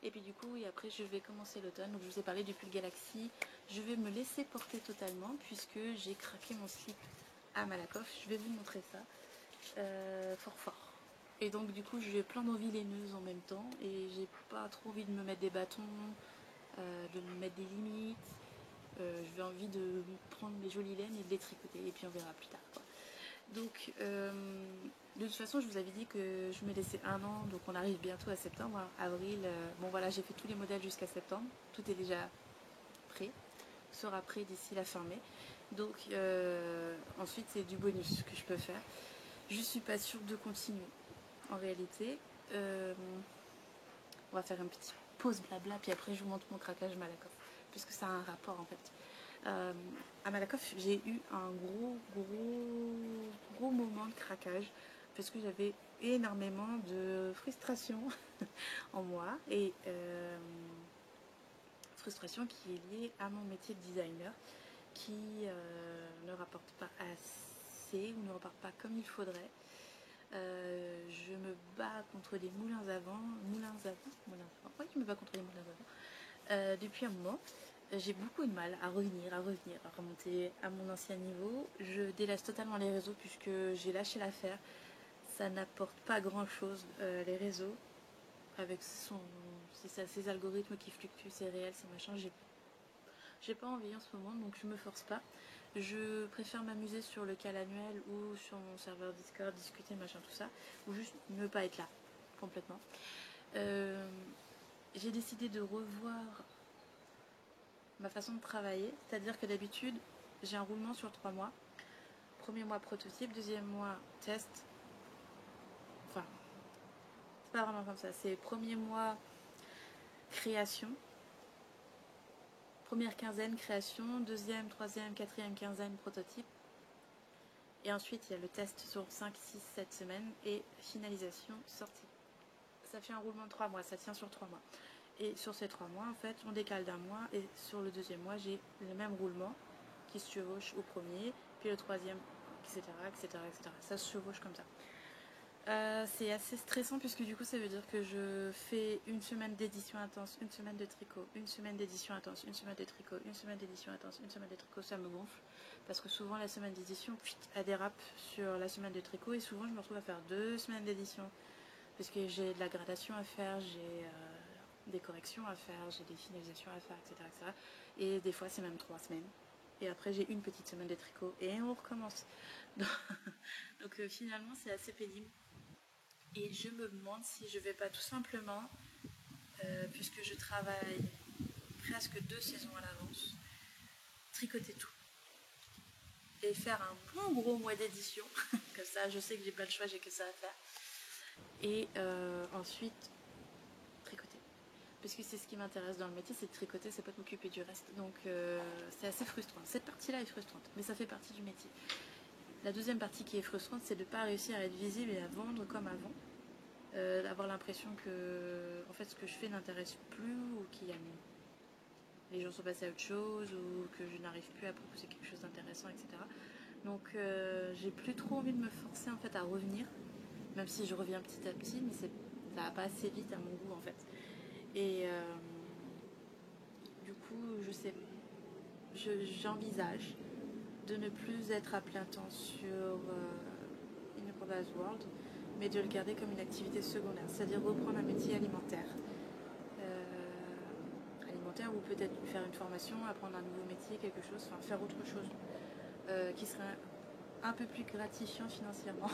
Et puis du coup, et après je vais commencer l'automne. Donc je vous ai parlé du pull Galaxy. Je vais me laisser porter totalement puisque j'ai craqué mon slip à Malakoff. Je vais vous montrer ça. Fort fort. Et donc du coup j'ai plein d'envies laineuses en même temps. Et j'ai pas trop envie de me mettre des bâtons, de me mettre des limites. J'ai envie de prendre mes jolies laines et de les tricoter. Et puis on verra plus tard, quoi. Donc, de toute façon, je vous avais dit que je me laissais un an, donc on arrive bientôt à septembre, hein, avril. Bon, voilà, j'ai fait tous les modèles jusqu'à septembre. Tout est déjà prêt, sera prêt d'ici la fin mai. Donc, ensuite, c'est du bonus que je peux faire. Je suis pas sûre de continuer, en réalité. On va faire une petite pause blabla, puis après, je vous montre mon craquage Malakoff, puisque ça a un rapport, en fait. À Malakoff, j'ai eu un gros moment de craquage parce que j'avais énormément de frustration en moi et frustration qui est liée à mon métier de designer qui ne rapporte pas assez ou ne rapporte pas comme il faudrait. Je me bats contre des moulins à vent. Oui, je me bats contre les moulins à vent depuis un moment. J'ai beaucoup de mal à revenir, à remonter à mon ancien niveau. Je délaisse totalement les réseaux puisque j'ai lâché l'affaire. Ça n'apporte pas grand chose, les réseaux, avec ces algorithmes qui fluctuent, c'est réel, c'est machin. J'ai pas envie en ce moment, donc je me force pas. Je préfère m'amuser sur le cal annuel ou sur mon serveur Discord, discuter, machin, tout ça, ou juste ne pas être là, complètement. J'ai décidé de revoir ma façon de travailler, c'est-à-dire que d'habitude, j'ai un roulement sur 3 mois. Premier mois prototype, deuxième mois test. Enfin, c'est pas vraiment comme ça. C'est premier mois création, première quinzaine création, deuxième, troisième, quatrième quinzaine prototype. Et ensuite, il y a le test sur 5, 6, 7 semaines et finalisation, sortie. Ça fait un roulement de 3 mois, ça tient sur 3 mois. Et sur ces 3 mois, en fait, on décale d'un mois et sur le deuxième mois, j'ai le même roulement qui se chevauche au premier, puis le troisième, etc., etc., etc. Ça se chevauche comme ça. C'est assez stressant puisque du coup ça veut dire que je fais une semaine d'édition intense, une semaine de tricot, une semaine d'édition intense, une semaine de tricot, une semaine d'édition intense, une semaine de tricot, ça me gonfle parce que souvent la semaine d'édition elle dérape sur la semaine de tricot et souvent je me retrouve à faire 2 semaines d'édition parce que j'ai de la gradation à faire, j'ai des corrections à faire, j'ai des finalisations à faire, etc., etc. Et des fois c'est même 3 semaines. Et après j'ai une petite semaine de tricot et on recommence. Donc finalement c'est assez pénible. Et je me demande si je vais pas tout simplement, puisque je travaille presque 2 saisons à l'avance, tricoter tout. Et faire un bon gros mois d'édition. Comme ça, je sais que j'ai pas le choix, j'ai que ça à faire. Et ensuite, tricoter. Parce que c'est ce qui m'intéresse dans le métier, c'est de tricoter, c'est pas de m'occuper du reste. Donc c'est assez frustrant. Cette partie-là est frustrante, mais ça fait partie du métier. La deuxième partie qui est frustrante, c'est de ne pas réussir à être visible et à vendre comme avant. D'avoir l'impression que en fait ce que je fais n'intéresse plus ou les gens sont passés à autre chose ou que je n'arrive plus à proposer quelque chose d'intéressant, etc. Donc j'ai plus trop envie de me forcer en fait à revenir, même si je reviens petit à petit, mais ça va pas assez vite à mon goût en fait. Et du coup j'envisage de ne plus être à plein temps sur Independence World, mais de le garder comme une activité secondaire, c'est-à-dire reprendre un métier alimentaire. Ou peut-être faire une formation, apprendre un nouveau métier, quelque chose, enfin faire autre chose qui serait un peu plus gratifiant financièrement.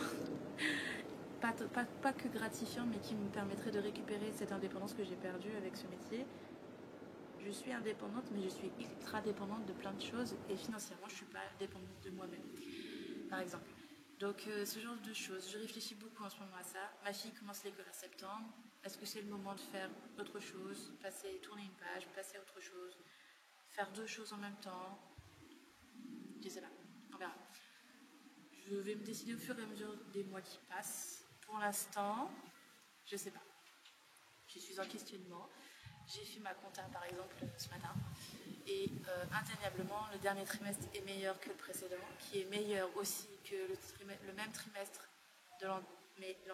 pas que gratifiant, mais qui me permettrait de récupérer cette indépendance que j'ai perdue avec ce métier. Je suis indépendante, mais je suis ultra dépendante de plein de choses et financièrement, je ne suis pas dépendante de moi-même, par exemple. Donc ce genre de choses, je réfléchis beaucoup en ce moment à ça. Ma fille commence l'école en septembre. Est-ce que c'est le moment de faire autre chose, tourner une page, passer à autre chose, faire 2 choses en même temps? Je sais pas, on verra. Je vais me décider au fur et à mesure des mois qui passent. Pour l'instant, je sais pas. Je suis en questionnement. J'ai fait ma compta par exemple ce matin et indéniablement le dernier trimestre est meilleur que le précédent, qui est meilleur aussi que le même trimestre de l'an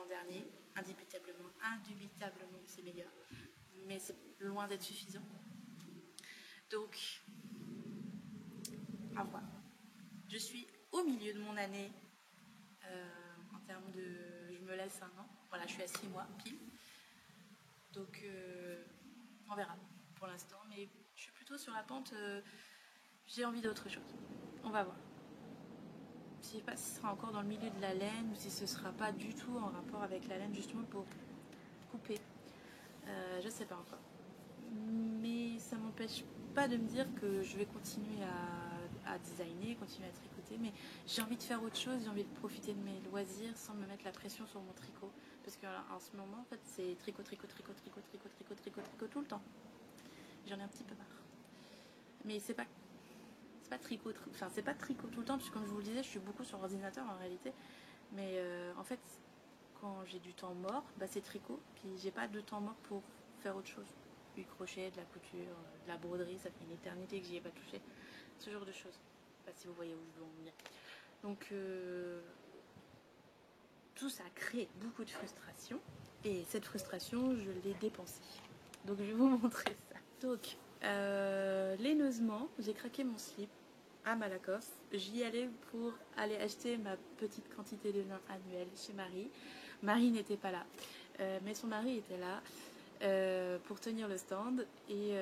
dernier. Indubitablement c'est meilleur. mais c'est loin d'être suffisant. Donc, à voir. Je suis au milieu de mon année en termes de... Je me laisse un an. Voilà, je suis à 6 mois, pile. Donc, on verra pour l'instant. Mais je suis plutôt sur la pente. J'ai envie d'autre chose. On va voir. Je ne sais pas si ce sera encore dans le milieu de la laine ou si ce ne sera pas du tout en rapport avec la laine, justement pour couper. Je ne sais pas encore. Mais ça ne m'empêche pas de me dire que je vais continuer à designer, continuer à tricoter, mais j'ai envie de faire autre chose, j'ai envie de profiter de mes loisirs sans me mettre la pression sur mon tricot. Parce qu'en ce moment, en fait, c'est tricot tout le temps. J'en ai un petit peu marre. Mais c'est pas tricot, enfin c'est pas tricot tout le temps, puisque comme je vous le disais, je suis beaucoup sur ordinateur en réalité. Mais en fait, quand j'ai du temps mort, bah, c'est tricot, puis j'ai pas de temps mort pour faire autre chose. Du crochet, de la couture, de la broderie, ça fait une éternité que j'y ai pas touché. Ce genre de choses. Pas si vous voyez où je veux en venir. Donc tout ça crée beaucoup de frustration. Et cette frustration, je l'ai dépensée. Donc je vais vous montrer ça. Donc, laineusement, j'ai craqué mon slip à Malakoff. J'y allais pour aller acheter ma petite quantité de lin annuel chez Marie. Marie n'était pas là, mais son mari était là pour tenir le stand. Et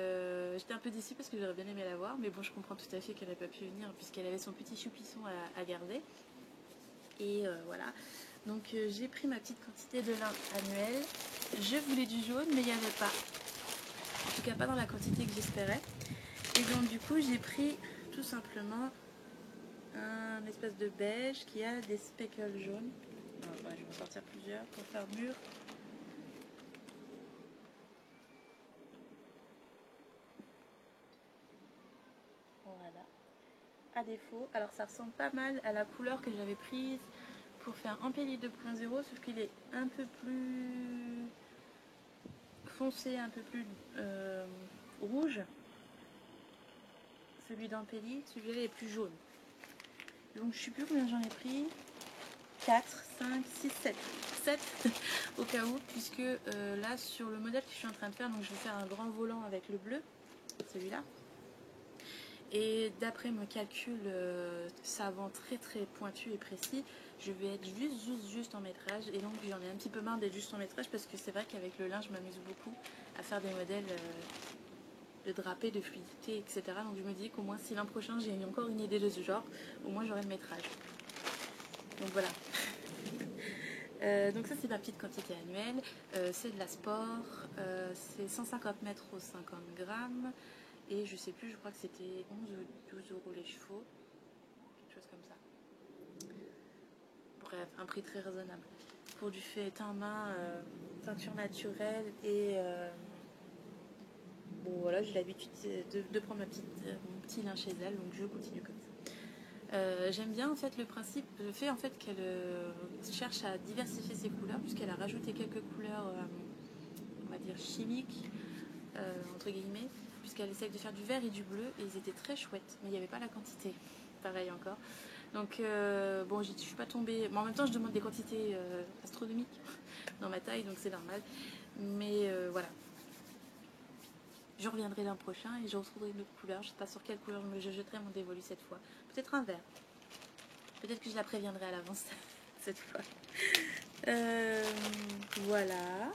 j'étais un peu déçue parce que j'aurais bien aimé la voir, mais bon, je comprends tout à fait qu'elle n'ait pas pu venir puisqu'elle avait son petit choupisson à garder. Et voilà. Donc j'ai pris ma petite quantité de lin annuel. Je voulais du jaune, mais il n'y avait pas. En tout cas, pas dans la quantité que j'espérais. Et donc du coup, j'ai pris tout simplement un espèce de beige qui a des speckles jaunes. Enfin, je vais en sortir plusieurs pour faire mûr. Voilà. À défaut. Alors ça ressemble pas mal à la couleur que j'avais prise pour faire Ampélie 2.0, sauf qu'il est un peu plus foncé, un peu plus rouge. Celui d'Ampélie, celui-là est plus jaune. Donc je ne sais plus combien j'en ai pris. 4, 5, 6, 7. 7 au cas où, puisque là sur le modèle que je suis en train de faire, donc je vais faire un grand volant avec le bleu, celui-là. Et d'après mon calcul savant très très pointu et précis, je vais être juste en métrage. Et donc j'en ai un petit peu marre d'être juste en métrage parce que c'est vrai qu'avec le lin je m'amuse beaucoup à faire des modèles de drapé, de fluidité, etc. Donc je me dis qu'au moins si l'an prochain j'ai encore une idée de ce genre, au moins j'aurai le métrage. Donc voilà. Donc ça c'est ma petite quantité annuelle, c'est de la sport, c'est 150 mètres aux 50 grammes et je sais plus, je crois que c'était 11 ou 12 euros les chevaux, quelque chose comme ça. Bref, un prix très raisonnable. Pour du fait en main, teinture naturelle et bon voilà, j'ai l'habitude de prendre mon petit lin chez elle, donc je continue comme ça. J'aime bien en fait le principe, le fait en fait qu'elle cherche à diversifier ses couleurs puisqu'elle a rajouté quelques couleurs, on va dire chimiques entre guillemets, puisqu'elle essaye de faire du vert et du bleu et ils étaient très chouettes, mais il n'y avait pas la quantité, pareil encore. Donc bon, je suis pas tombée, mais en même temps je demande des quantités astronomiques dans ma taille, donc c'est normal. Mais voilà. Je reviendrai l'an prochain et je retrouverai une autre couleur. Je ne sais pas sur quelle couleur je jetterai mon dévolu cette fois. Peut-être un vert. Peut-être que je la préviendrai à l'avance cette fois. Voilà.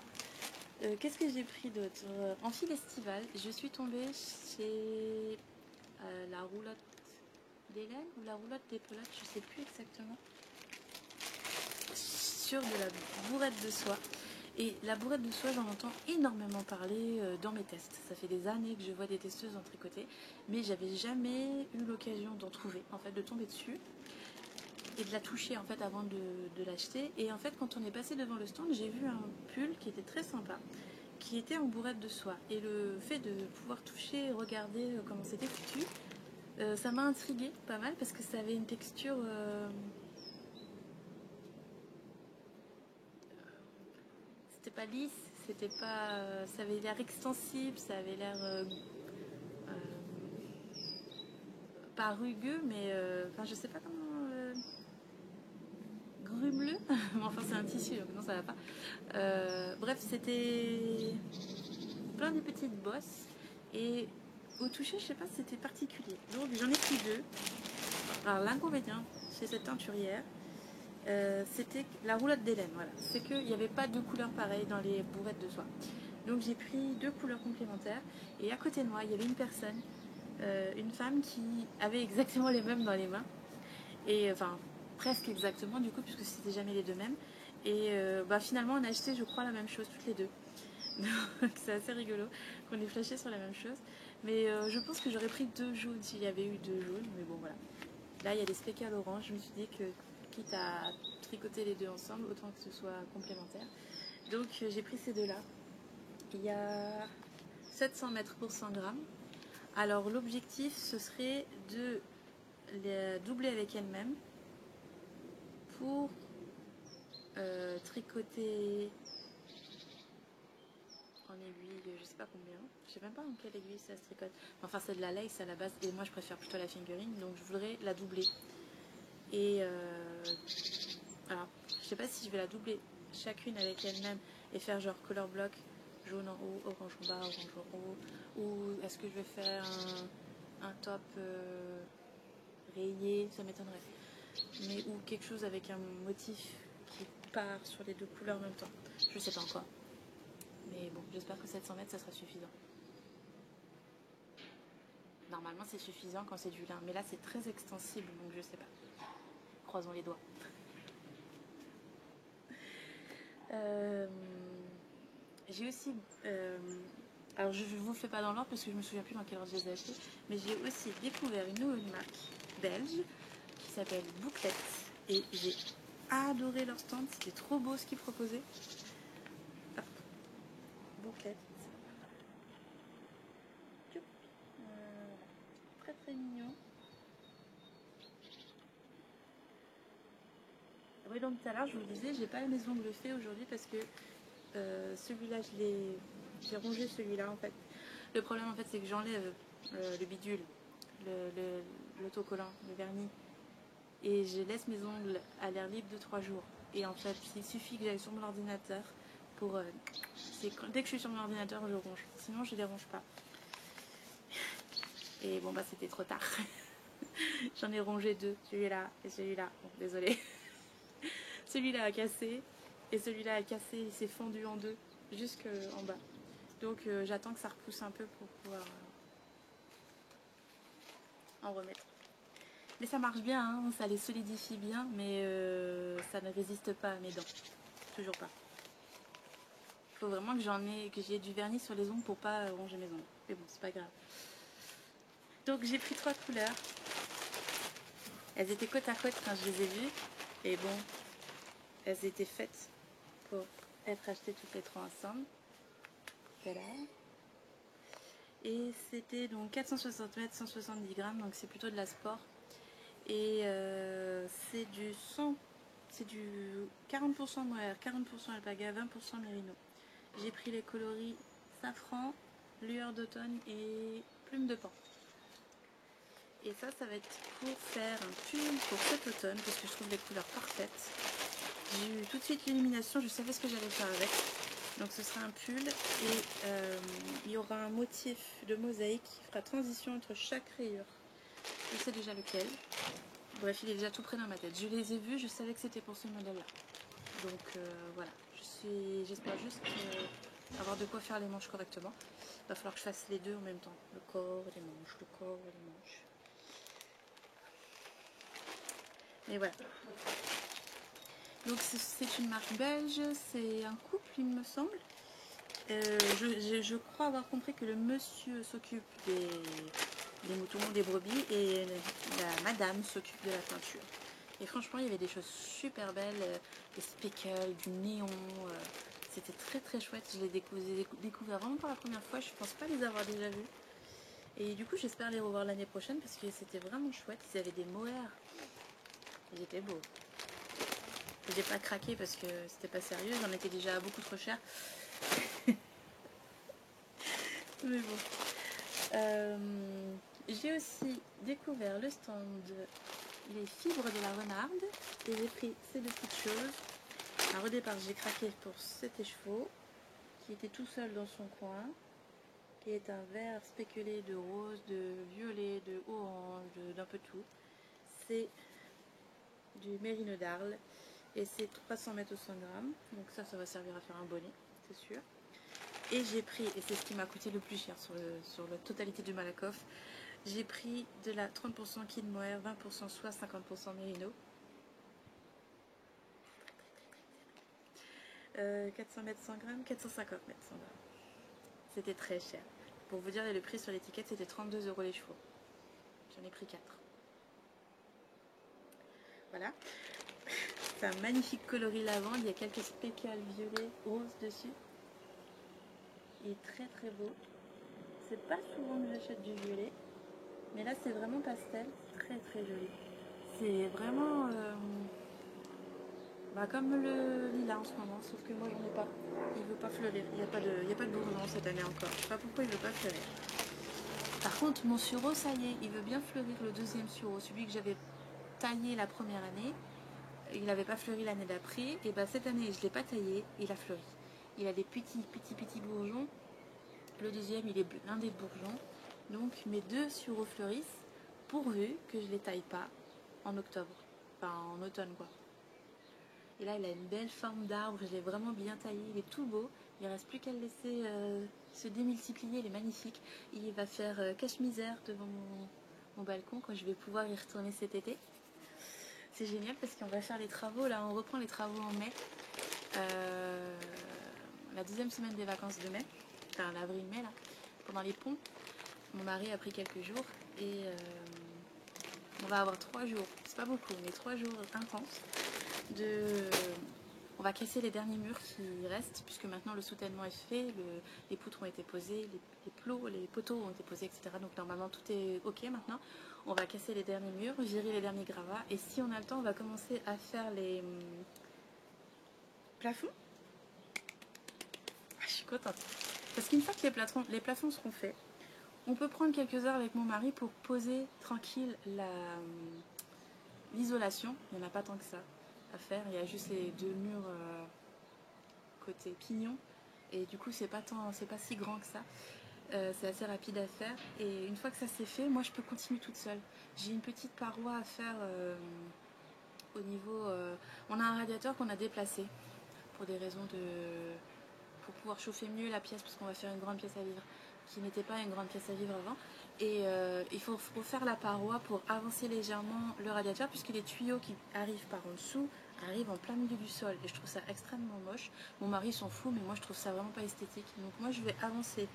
Qu'est-ce que j'ai pris d'autre? En fil estival, je suis tombée chez la roulotte des laines ou la roulotte des pelotes, je ne sais plus exactement. Sur de la bourrette de soie. Et la bourrette de soie, j'en entends énormément parler dans mes tests. Ça fait des années que je vois des testeuses en tricoter, mais j'avais jamais eu l'occasion d'en trouver, en fait, de tomber dessus et de la toucher en fait avant de l'acheter. Et en fait, quand on est passé devant le stand, j'ai vu un pull qui était très sympa, qui était en bourrette de soie. Et le fait de pouvoir toucher, regarder comment c'était foutu, ça m'a intriguée pas mal parce que ça avait une texture. C'était pas lisse, c'était pas, ça avait l'air extensible, ça avait l'air pas rugueux, mais enfin je sais pas comment grumeleux, mais enfin c'est un tissu donc non ça va pas. Bref, c'était plein de petites bosses. Et au toucher, je sais pas si c'était particulier. Donc j'en ai pris deux. Alors l'inconvénient chez cette teinturière, c'était la roulotte d'Hélène. Voilà. C'est qu'il n'y avait pas deux couleurs pareilles dans les bourrettes de soie. Donc j'ai pris deux couleurs complémentaires. Et à côté de moi, il y avait une personne, une femme qui avait exactement les mêmes dans les mains. Et enfin, presque exactement du coup, puisque c'était jamais les deux mêmes. Et finalement, on a acheté, je crois, la même chose toutes les deux. Donc c'est assez rigolo qu'on ait flashé sur la même chose. Mais je pense que j'aurais pris deux jaunes s'il y avait eu deux jaunes. Mais bon, voilà. Là, il y a des speckles orange. Je me suis dit que, quitte à tricoter les deux ensemble, autant que ce soit complémentaire. Donc j'ai pris ces deux-là. Il y a 700 mètres pour 100 grammes. Alors l'objectif, ce serait de les doubler avec elle-même pour tricoter en aiguille, je sais pas combien, je sais même pas en quelle aiguille ça se tricote. Enfin, c'est de la lace à la base et moi je préfère plutôt la fingering, donc je voudrais la doubler. Et alors, je sais pas si je vais la doubler chacune avec elle-même et faire genre color block, jaune en haut, orange en bas, orange en haut, ou est-ce que je vais faire un top rayé, ça m'étonnerait. Mais ou quelque chose avec un motif qui part sur les deux couleurs en même temps. Je sais pas encore. Mais bon, j'espère que 700 mètres, ça sera suffisant. Normalement, c'est suffisant quand c'est du lin. Mais là, c'est très extensible, donc je sais pas. Croisons les doigts. J'ai aussi... alors, je ne vous fais pas dans l'ordre parce que je me souviens plus dans quel ordre je les ai achetés. Mais j'ai aussi découvert une nouvelle marque belge qui s'appelle Bouclette. Et j'ai adoré leur stand. C'était trop beau ce qu'ils proposaient. Hop. Bouclette. Très très mignon. Oui, donc tout à l'heure, je vous le disais, j'ai pas mes ongles faits aujourd'hui parce que celui-là, j'ai rongé celui-là en fait. Le problème en fait, c'est que j'enlève le bidule, l'autocollant, le vernis, et je laisse mes ongles à l'air libre de 3 jours. Et en fait, il suffit que j'aille sur mon ordinateur pour... dès que je suis sur mon ordinateur, je ronge. Sinon, je les ronge pas. Et bon, bah c'était trop tard. J'en ai rongé deux, celui-là et celui-là. Bon, désolé. Celui-là a cassé et celui-là a cassé, il s'est fendu en deux jusqu'en bas. Donc j'attends que ça repousse un peu pour pouvoir en remettre. Mais ça marche bien, hein, ça les solidifie bien, mais ça ne résiste pas à mes dents. Toujours pas. Il faut vraiment que j'ai du vernis sur les ongles pour pas ronger mes ongles. Mais bon, c'est pas grave. Donc j'ai pris 3 couleurs. Elles étaient côte à côte quand je les ai vues. Et bon, elles étaient faites pour être achetées toutes les 3 ensemble. Voilà. Et c'était donc 460 mètres, 170 grammes, donc c'est plutôt de la sport. Et c'est du 40% mohair, 40% alpaga, 20% mérino. J'ai pris les coloris safran, lueur d'automne et plume de pan. Et ça va être pour faire un pull pour cet automne, parce que je trouve les couleurs parfaites. J'ai eu tout de suite l'illumination, je savais ce que j'allais faire avec. Donc ce sera un pull et il y aura un motif de mosaïque qui fera transition entre chaque rayure. Je sais déjà lequel. Bref, il est déjà tout près dans ma tête. Je les ai vus, je savais que c'était pour ce modèle-là. Donc voilà, j'espère juste avoir de quoi faire les manches correctement. Il va falloir que je fasse les deux en même temps. Le corps et les manches, le corps et les manches. Et voilà. Donc c'est une marque belge, c'est un couple il me semble. Je crois avoir compris que le monsieur s'occupe des moutons, des brebis et la madame s'occupe de la peinture. Et franchement il y avait des choses super belles, des speckles, du néon, c'était très très chouette. Je les ai découvert vraiment pour la première fois, je pense pas les avoir déjà vus. Et du coup j'espère les revoir l'année prochaine parce que c'était vraiment chouette, ils avaient des mohair, ils étaient beaux. J'ai pas craqué parce que c'était pas sérieux, j'en étais déjà beaucoup trop cher. Mais bon. J'ai aussi découvert le stand Les Fibres de la Renarde et j'ai pris ces deux petites choses. Alors au départ j'ai craqué pour cet écheveau qui était tout seul dans son coin. qui est un vert spéculé de rose, de violet, de orange, d'un peu tout. C'est du mérino d'Arles et c'est 300 mètres au 100 grammes. Donc ça va servir à faire un bonnet, c'est sûr. Et j'ai pris, et c'est ce qui m'a coûté le plus cher sur la totalité du Malakoff, j'ai pris de la 30% Kid Mohair, 20% soie, 50% mérino. 400 mètres 100 grammes, 450 mètres 100 grammes. C'était très cher. Pour vous dire, le prix sur l'étiquette, c'était 32 € les chevaux. J'en ai pris 4. Voilà. C'est un magnifique coloris lavande. Il y a quelques spécules violet, rose dessus. Il est très très beau. C'est pas souvent que j'achète du violet. Mais là, c'est vraiment pastel. Très très joli. C'est vraiment comme le lilas en ce moment. Sauf que moi, j'en ai pas. Il veut pas fleurir. Il n'y a pas de bourgeon cette année encore. Je sais pas pourquoi il veut pas fleurir. Par contre, mon sureau, ça y est, il veut bien fleurir, le deuxième sureau. Celui que j'avais taillé la première année, il n'avait pas fleuri l'année d'après. Et cette année, je ne l'ai pas taillé, il a fleuri. Il a des petits bourgeons. Le deuxième, il est blindé de bourgeons. Donc mes deux sureaux fleurissent, pourvu que je ne les taille pas en octobre. Enfin, en automne, quoi. Et là, il a une belle forme d'arbre, je l'ai vraiment bien taillé, il est tout beau. Il ne reste plus qu'à le laisser se démultiplier, il est magnifique. Il va faire cache-misère devant mon balcon quand je vais pouvoir y retourner cet été. C'est génial parce qu'on va faire les travaux, là on reprend les travaux en mai. La deuxième semaine des vacances de mai, enfin l'avril-mai là, pendant les ponts. Mon mari a pris quelques jours et on va avoir 3 jours, c'est pas beaucoup, mais 3 jours intenses. On va casser les derniers murs qui restent, puisque maintenant le soutènement est fait, les poutres ont été posées, les poteaux ont été posés, etc. Donc normalement tout est ok maintenant. On va casser les derniers murs, virer les derniers gravats, et si on a le temps, on va commencer à faire les plafonds. Je suis contente. Parce qu'une fois que les plafonds seront faits, on peut prendre quelques heures avec mon mari pour poser tranquille l'isolation. Il n'y en a pas tant que ça à faire, il y a juste les 2 murs côté pignon et du coup c'est pas si grand que ça. C'est assez rapide à faire et une fois que ça c'est fait, moi je peux continuer toute seule. J'ai une petite paroi à faire au niveau on a un radiateur qu'on a déplacé pour des raisons pour pouvoir chauffer mieux la pièce, parce qu'on va faire une grande pièce à vivre qui n'était pas une grande pièce à vivre avant. Et il faut refaire la paroi pour avancer légèrement le radiateur, puisque les tuyaux qui arrivent par en dessous arrivent en plein milieu du sol. Et je trouve ça extrêmement moche. Mon mari s'en fout, mais moi je trouve ça vraiment pas esthétique. Donc moi je vais avancer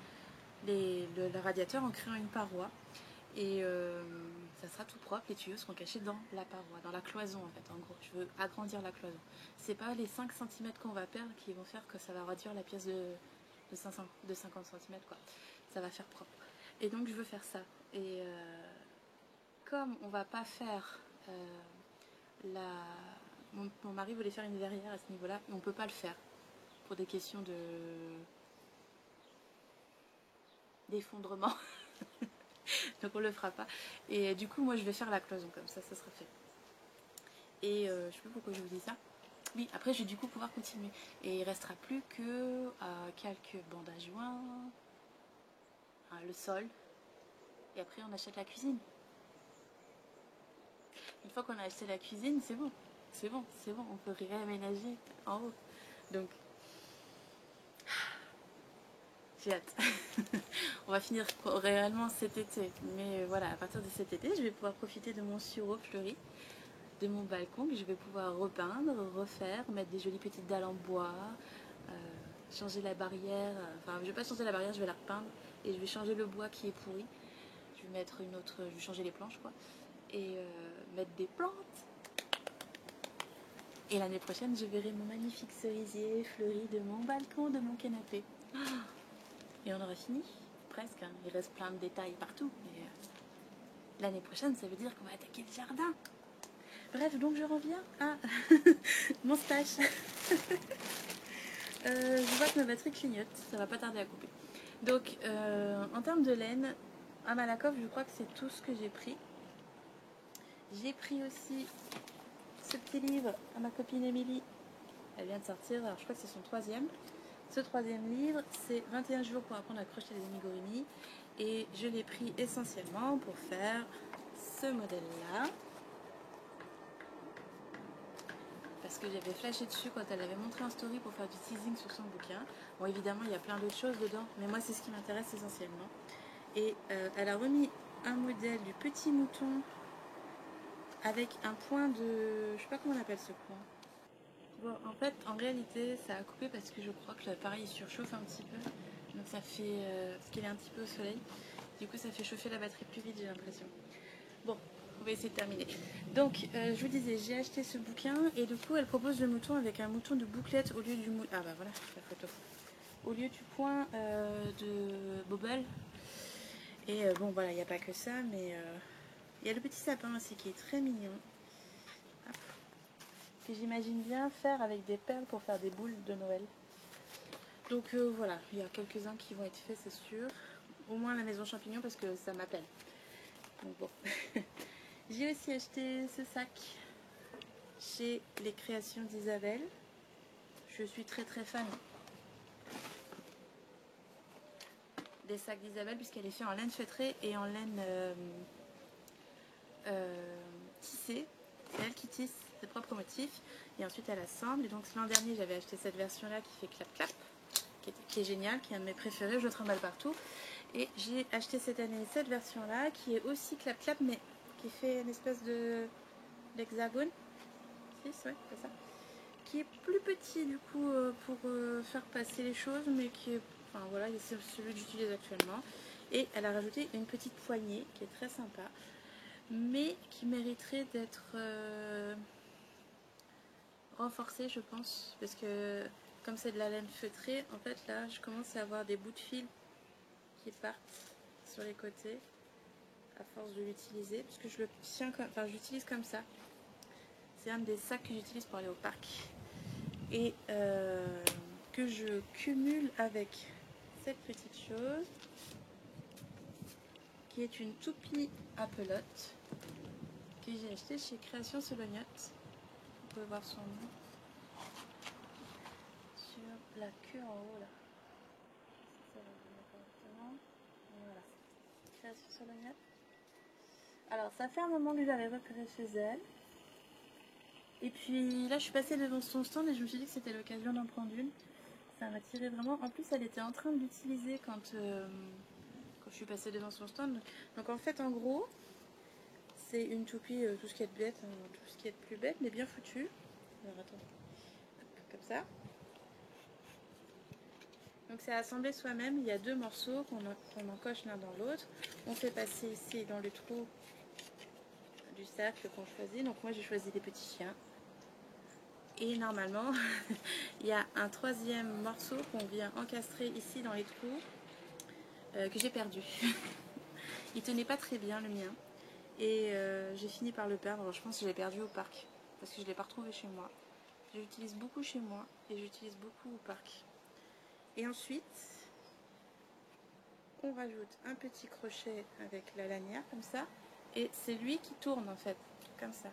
le radiateur en créant une paroi. Et ça sera tout propre, les tuyaux seront cachés dans la paroi, dans la cloison en fait, en gros. Je veux agrandir la cloison. C'est pas les 5 cm qu'on va perdre qui vont faire que ça va réduire la pièce de 50 cm, quoi. Ça va faire propre. Et donc je veux faire ça. Et comme on va pas faire mon mari voulait faire une verrière à ce niveau-là, mais on peut pas le faire pour des questions d'effondrement. Donc on le fera pas. Et du coup, moi je vais faire la cloison comme ça sera fait. Et je sais pas pourquoi je vous dis ça. Oui, après je vais du coup pouvoir continuer. Et il restera plus que quelques bandes à joints, le sol. Et après on achète la cuisine. Une fois qu'on a acheté la cuisine, c'est bon. C'est bon, on peut réaménager en haut. Donc, j'ai hâte. On va finir réellement cet été. Mais voilà, à partir de cet été, je vais pouvoir profiter de mon sureau fleuri, de mon balcon, que je vais pouvoir repeindre, refaire, mettre des jolies petites dalles en bois, changer la barrière. Enfin, je vais pas changer la barrière, je vais la repeindre. Et je vais changer le bois qui est pourri. Je vais mettre je vais changer les planches, quoi. Et mettre des plantes. Et l'année prochaine, je verrai mon magnifique cerisier fleuri de mon balcon, de mon canapé. Et on aura fini, presque. Hein. Il reste plein de détails partout. Mais l'année prochaine, ça veut dire qu'on va attaquer le jardin. Bref, donc je reviens à mon stage. Je vois que ma batterie clignote, ça va pas tarder à couper. Donc, en termes de laine, à Malakoff, je crois que c'est tout ce que j'ai pris. J'ai pris aussi ce petit livre à ma copine Émilie. Elle vient de sortir, alors je crois que c'est son 3e. Ce troisième livre, c'est 21 jours pour apprendre à crocheter des amigurumi. Et je l'ai pris essentiellement pour faire ce modèle-là. Parce que j'avais flashé dessus quand elle avait montré en story pour faire du teasing sur son bouquin. Bon, évidemment, il y a plein d'autres choses dedans, mais moi, c'est ce qui m'intéresse essentiellement. Et elle a remis un modèle du petit mouton avec un point de... Je sais pas comment on appelle ce point. Bon, en fait, en réalité, ça a coupé parce que je crois que l'appareil il surchauffe un petit peu. Donc ça fait... parce qu'il est un petit peu au soleil. Du coup, ça fait chauffer la batterie plus vite, j'ai l'impression. Bon, on va essayer de terminer. Donc, je vous disais, j'ai acheté ce bouquin et du coup, elle propose le mouton avec un mouton de bouclette au lieu du mouton. Ah bah voilà, la photo. Au lieu du point de bobble. Et bon, voilà, il n'y a pas que ça, mais il y a le petit sapin aussi qui est très mignon. Hop. Que j'imagine bien faire avec des perles pour faire des boules de Noël. Donc voilà, il y a quelques-uns qui vont être faits, c'est sûr. Au moins la maison champignon parce que ça m'appelle. Donc bon. J'ai aussi acheté ce sac chez les créations d'Isabelle. Je suis très très fan des sacs d'Isabelle puisqu'elle est faite en laine feutrée et en laine tissée. C'est elle qui tisse ses propres motifs et ensuite elle assemble. Et donc l'an dernier j'avais acheté cette version là qui fait clap clap, qui est géniale, qui est un de mes préférés, je le trimballe partout. Et j'ai acheté cette année cette version là qui est aussi clap clap mais qui fait une espèce de d'hexagone. Ouais, c'est ça. Qui est plus petit du coup pour faire passer les choses, mais qui est, enfin voilà, c'est celui que j'utilise actuellement. Et elle a rajouté une petite poignée qui est très sympa, mais qui mériterait d'être renforcée, je pense, parce que comme c'est de la laine feutrée, en fait là, je commence à avoir des bouts de fil qui partent sur les côtés à force de l'utiliser, parce que je le tiens comme, enfin, j'utilise comme ça. C'est un des sacs que j'utilise pour aller au parc. Et que je cumule avec cette petite chose qui est une toupie à pelote que j'ai acheté chez Création Solognotte. Vous pouvez voir son nom sur la queue en haut là. Ça va venir correctement. Voilà, Création Solognotte. Alors ça fait un moment que je l'avais repéré chez elle. Et puis là je suis passée devant son stand et je me suis dit que c'était l'occasion d'en prendre une. Ça m'a tiré vraiment. En plus elle était en train de l'utiliser quand je suis passée devant son stand. Donc en fait en gros c'est une toupie tout ce qui est de bête, hein, tout ce qui est de plus bête mais bien foutu. Alors attends, comme ça. Donc c'est assemblé soi-même, il y a deux morceaux qu'on encoche l'un dans l'autre. On fait passer ici dans le trou du cercle qu'on choisit. Donc moi j'ai choisi des petits chiens. Et normalement il y a un troisième morceau qu'on vient encastrer ici dans les trous que j'ai perdu. Il tenait pas très bien le mien. Et j'ai fini par le perdre. Alors, je pense que je l'ai perdu au parc parce que je ne l'ai pas retrouvé chez moi. Je l'utilise beaucoup chez moi et j'utilise beaucoup au parc. Et ensuite, on rajoute un petit crochet avec la lanière comme ça. Et c'est lui qui tourne en fait, comme ça.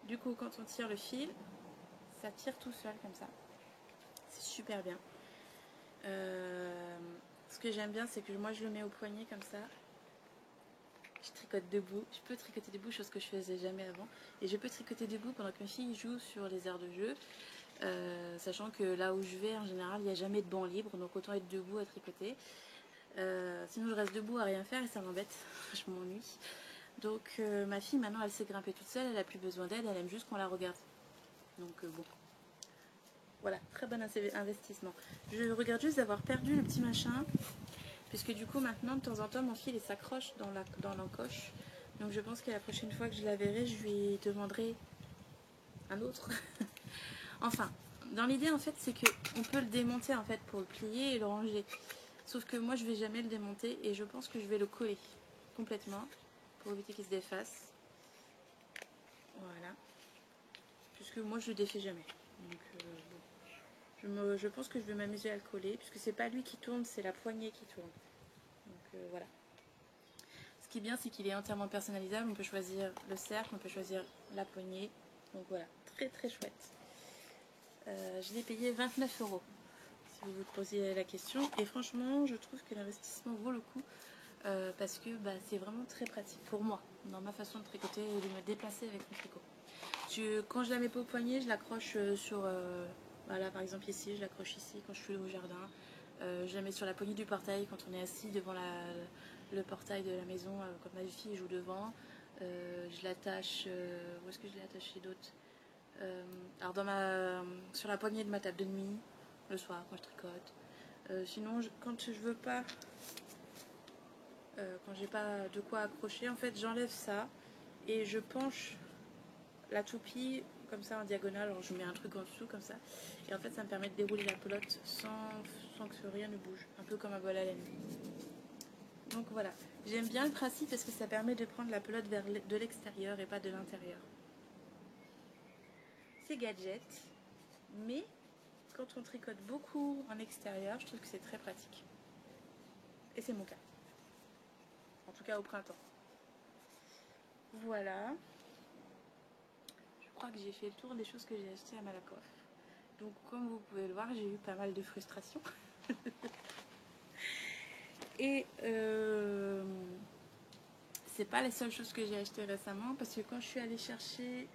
Du coup, quand on tire le fil, ça tire tout seul comme ça. C'est super bien. Ce que j'aime bien, c'est que moi je le mets au poignet comme ça. Je tricote debout, je peux tricoter debout, chose que je faisais jamais avant. Et je peux tricoter debout pendant que mes filles jouent sur les aires de jeu. Sachant que là où je vais, en général, il n'y a jamais de banc libre, donc autant être debout à tricoter. Sinon je reste debout à rien faire et ça m'embête, je m'ennuie. Donc ma fille maintenant elle sait grimper toute seule, elle n'a plus besoin d'aide, elle aime juste qu'on la regarde. Donc bon. Voilà, très bon investissement. Je regarde juste d'avoir perdu le petit machin. Puisque du coup maintenant de temps en temps mon fil il s'accroche dans l'encoche. Donc je pense que la prochaine fois que je la verrai je lui demanderai un autre. Enfin, dans l'idée en fait c'est qu'on peut le démonter en fait pour le plier et le ranger. Sauf que moi je vais jamais le démonter et je pense que je vais le coller complètement pour éviter qu'il se défasse. Voilà. Puisque moi je le défais jamais. Donc bon. Je pense que je vais m'amuser à le coller puisque c'est pas lui qui tourne, c'est la poignée qui tourne. Donc voilà. Ce qui est bien, c'est qu'il est entièrement personnalisable. On peut choisir le cercle, on peut choisir la poignée. Donc voilà, très très chouette. Je l'ai payé 29 €. si vous vous posez la question. Et franchement, je trouve que l'investissement vaut le coup parce que bah, c'est vraiment très pratique pour moi, dans ma façon de tricoter et de me déplacer avec mon tricot. Quand je la mets pas au poignet, je l'accroche sur... voilà, par exemple ici, je l'accroche ici quand je suis au jardin. Je la mets sur la poignée du portail quand on est assis devant le portail de la maison, quand ma fille joue devant. Je l'attache... où est-ce que je l'ai attachée d'autre? Alors sur la poignée de ma table de nuit, le soir quand je tricote. Sinon, quand je veux pas... quand j'ai pas de quoi accrocher, en fait j'enlève ça et je penche la toupie comme ça en diagonale, alors je mets un truc en dessous comme ça, et en fait ça me permet de dérouler la pelote sans que rien ne bouge, un peu comme un bol à laine. Donc voilà, j'aime bien le principe parce que ça permet de prendre la pelote de l'extérieur et pas de l'intérieur. C'est gadget, mais quand on tricote beaucoup en extérieur, je trouve que c'est très pratique. Et c'est mon cas. En tout cas au printemps. Voilà. Je crois que j'ai fait le tour des choses que j'ai achetées à Malakoff. Donc comme vous pouvez le voir, j'ai eu pas mal de frustration. Et c'est pas les seules choses que j'ai achetées récemment, parce que quand je suis allée chercher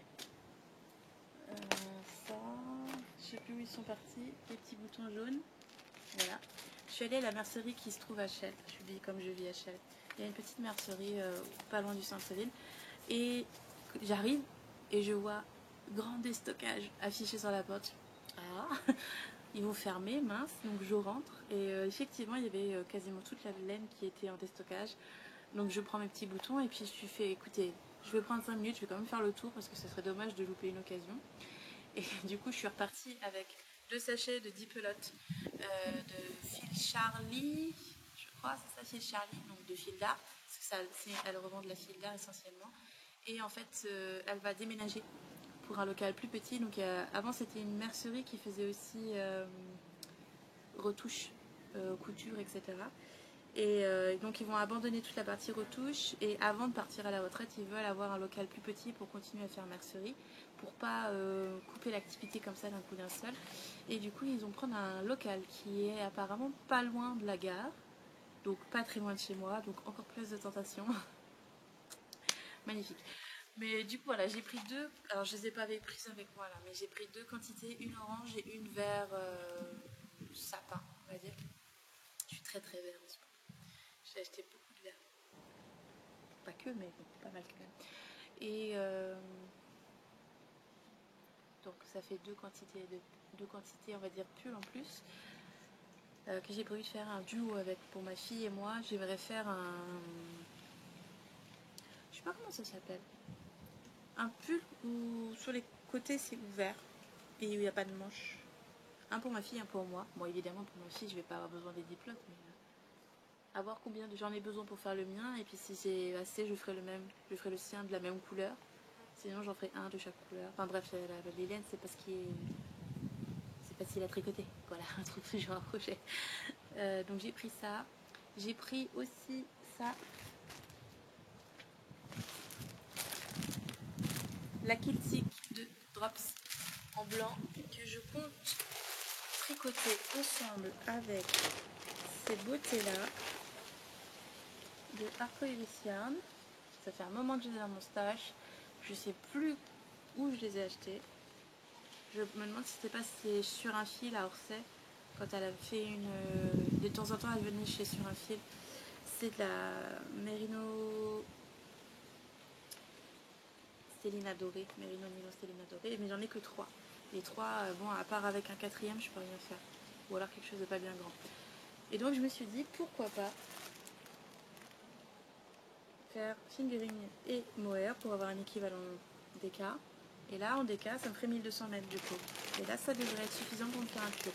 ça, je sais plus où ils sont partis, les petits boutons jaunes, voilà. Je suis allée à la mercerie qui se trouve à Chelles, comme je vis à Chelles. Il y a une petite mercerie pas loin du centre-ville, et j'arrive et je vois grand déstockage affiché sur la porte. Ah, ils vont fermer, mince, donc je rentre et effectivement il y avait quasiment toute la laine qui était en déstockage. Donc je prends mes petits boutons et puis je suis fait, écoutez, je vais prendre 5 minutes, je vais quand même faire le tour parce que ce serait dommage de louper une occasion. Et du coup je suis repartie avec 2 sachets de 10 pelotes de fil Charlie, je crois c'est ça, fil Charlie, donc de fil d'art, parce que elle revend de la fil d'art essentiellement. Et en fait elle va déménager pour un local plus petit. Donc avant c'était une mercerie qui faisait aussi retouches, couture, etc. Et donc ils vont abandonner toute la partie retouche et avant de partir à la retraite ils veulent avoir un local plus petit pour continuer à faire mercerie, pour pas couper l'activité comme ça d'un coup d'un seul. Et du coup ils vont prendre un local qui est apparemment pas loin de la gare, donc pas très loin de chez moi, donc encore plus de tentation. Magnifique. Mais du coup voilà, j'ai pris 2, alors je les ai pas prises avec moi là, mais j'ai pris 2 quantités, une orange et une vert sapin, on va dire. Je suis très très vert en ce moment. J'ai acheté beaucoup de vert. Pas que, mais bon, pas mal quand même. Et donc ça fait 2 quantités, on va dire pull en plus. Que j'ai prévu de faire un duo avec pour ma fille et moi. J'aimerais faire un... Je sais pas comment ça s'appelle. Un pull où sur les côtés c'est ouvert et où il n'y a pas de manche. Un pour ma fille, un pour moi. Bon évidemment pour ma fille je vais pas avoir besoin des diplocs, mais à voir combien j'en ai besoin pour faire le mien. Et puis si c'est assez je ferai le même. Je ferai le sien de la même couleur. Sinon j'en ferai un de chaque couleur. Enfin bref, les laines c'est parce qu'il est... c'est facile à tricoter. Voilà, un truc que je vais rapprocher. Donc j'ai pris ça. J'ai pris aussi ça. La Kiltic de Drops en blanc que je compte tricoter ensemble avec ces beautés-là de Arcoiris Yarn. Ça fait un moment que je les ai dans mon stash. Je sais plus où je les ai achetés. Je me demande si c'était pas sur un fil à Orsay. Quand elle a fait une... de temps en temps elle venait chez Sur un fil. C'est de la Merino Stélina dorée. Merino Nilo Stélina dorée. Mais j'en ai que 3. Les 3, bon, à part avec un 4e, je peux rien faire. Ou alors quelque chose de pas bien grand. Et donc je me suis dit, pourquoi pas faire fingering et mohair pour avoir un équivalent DK. Et là, en DK, ça me ferait 1200 mètres du coup. Et là, ça devrait être suffisant pour me faire un pull.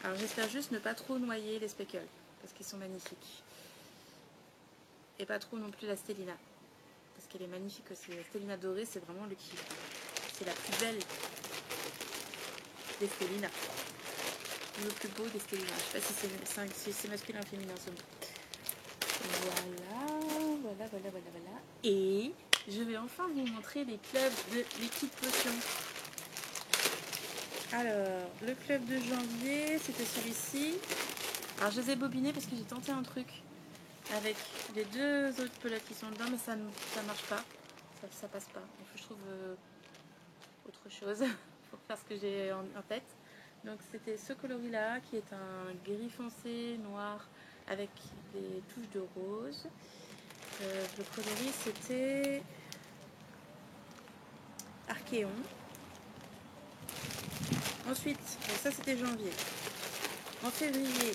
Alors j'espère juste ne pas trop noyer les speckles, parce qu'ils sont magnifiques. Et pas trop non plus la Stélina, parce qu'elle est magnifique aussi. La Stélina dorée, c'est vraiment le kiff. C'est la plus belle des Stélinas. Le plus beau des Stélinas. Je sais pas si c'est masculin ou féminin ce mot. Voilà. Et je vais enfin vous montrer les clubs de Liquid Potion. Alors, le club de janvier, c'était celui-ci. Alors, je les ai bobinés parce que j'ai tenté un truc avec les deux autres pelotes qui sont dedans, mais ça marche pas. Ça passe pas. Il faut que je trouve autre chose pour faire ce que j'ai en tête. Donc, c'était ce coloris-là qui est un gris foncé noir avec des touches de rose. Le coloris, c'était Archéon. Ensuite, donc ça c'était janvier. En février,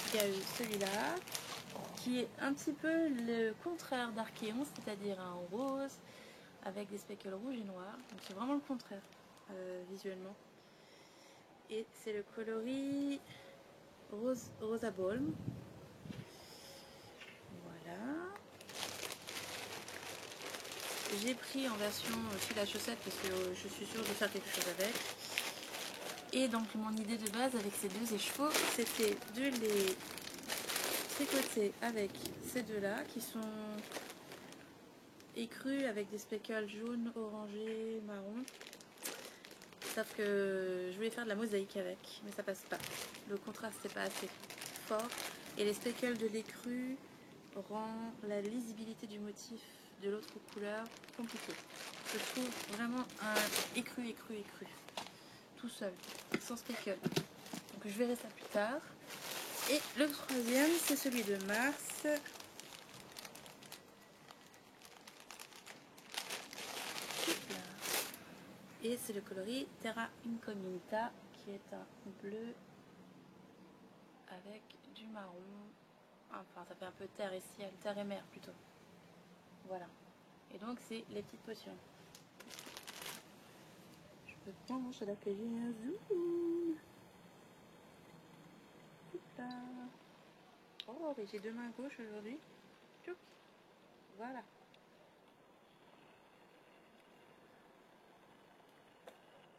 il y a eu celui-là, qui est un petit peu le contraire d'Archéon, c'est-à-dire un rose avec des speckles rouges et noirs. Donc c'est vraiment le contraire visuellement. Et c'est le coloris Rosa Balm. Voilà. J'ai pris en version fil à chaussette parce que je suis sûre de faire quelque chose avec. Et donc mon idée de base avec ces deux écheveaux, c'était de les tricoter avec ces deux-là qui sont écrus avec des speckles jaunes, orangés, marron. Sauf que je voulais faire de la mosaïque avec, mais ça passe pas. Le contraste n'est pas assez fort. Et les speckles de l'écru rend la lisibilité du motif de l'autre couleur compliquée. Je trouve vraiment un écru, tout seul, sans speckle. Donc je verrai ça plus tard. Et le troisième, c'est celui de mars. Et c'est le coloris Terra Incognita, qui est un bleu avec du marron. Enfin, ça fait un peu terre et ciel, terre et mer plutôt. Voilà. Et donc, c'est les petites potions. Je peux bien manger la que j'ai un zoom. Là. Oh, mais j'ai deux mains gauches aujourd'hui. Voilà.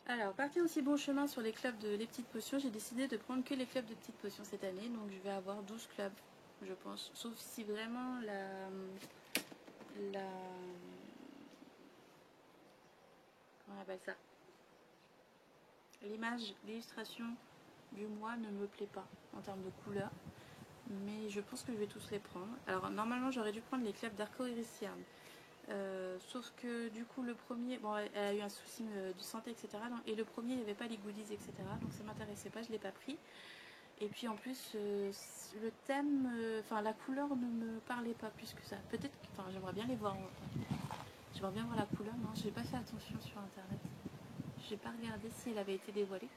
Alors, partir aussi bon chemin sur les clubs de les petites potions, j'ai décidé de prendre que les clubs de petites potions cette année. Donc, je vais avoir 12 clubs, je pense. Sauf si vraiment comment on appelle ça, l'image, l'illustration du mois ne me plaît pas en termes de couleur. Mais je pense que je vais tous les prendre. Alors, normalement, j'aurais dû prendre les clubs d'Arco-Iris Yarn. Sauf que du coup le premier, bon elle a eu un souci de santé etc. Et le premier il n'y avait pas les goodies etc. Donc ça m'intéressait pas, je l'ai pas pris. Et puis en plus le thème, enfin la couleur ne me parlait pas plus que ça. Peut-être, enfin j'aimerais bien les voir. J'aimerais bien voir la couleur, non j'ai pas fait attention sur internet. J'ai pas regardé s'il avait été dévoilé.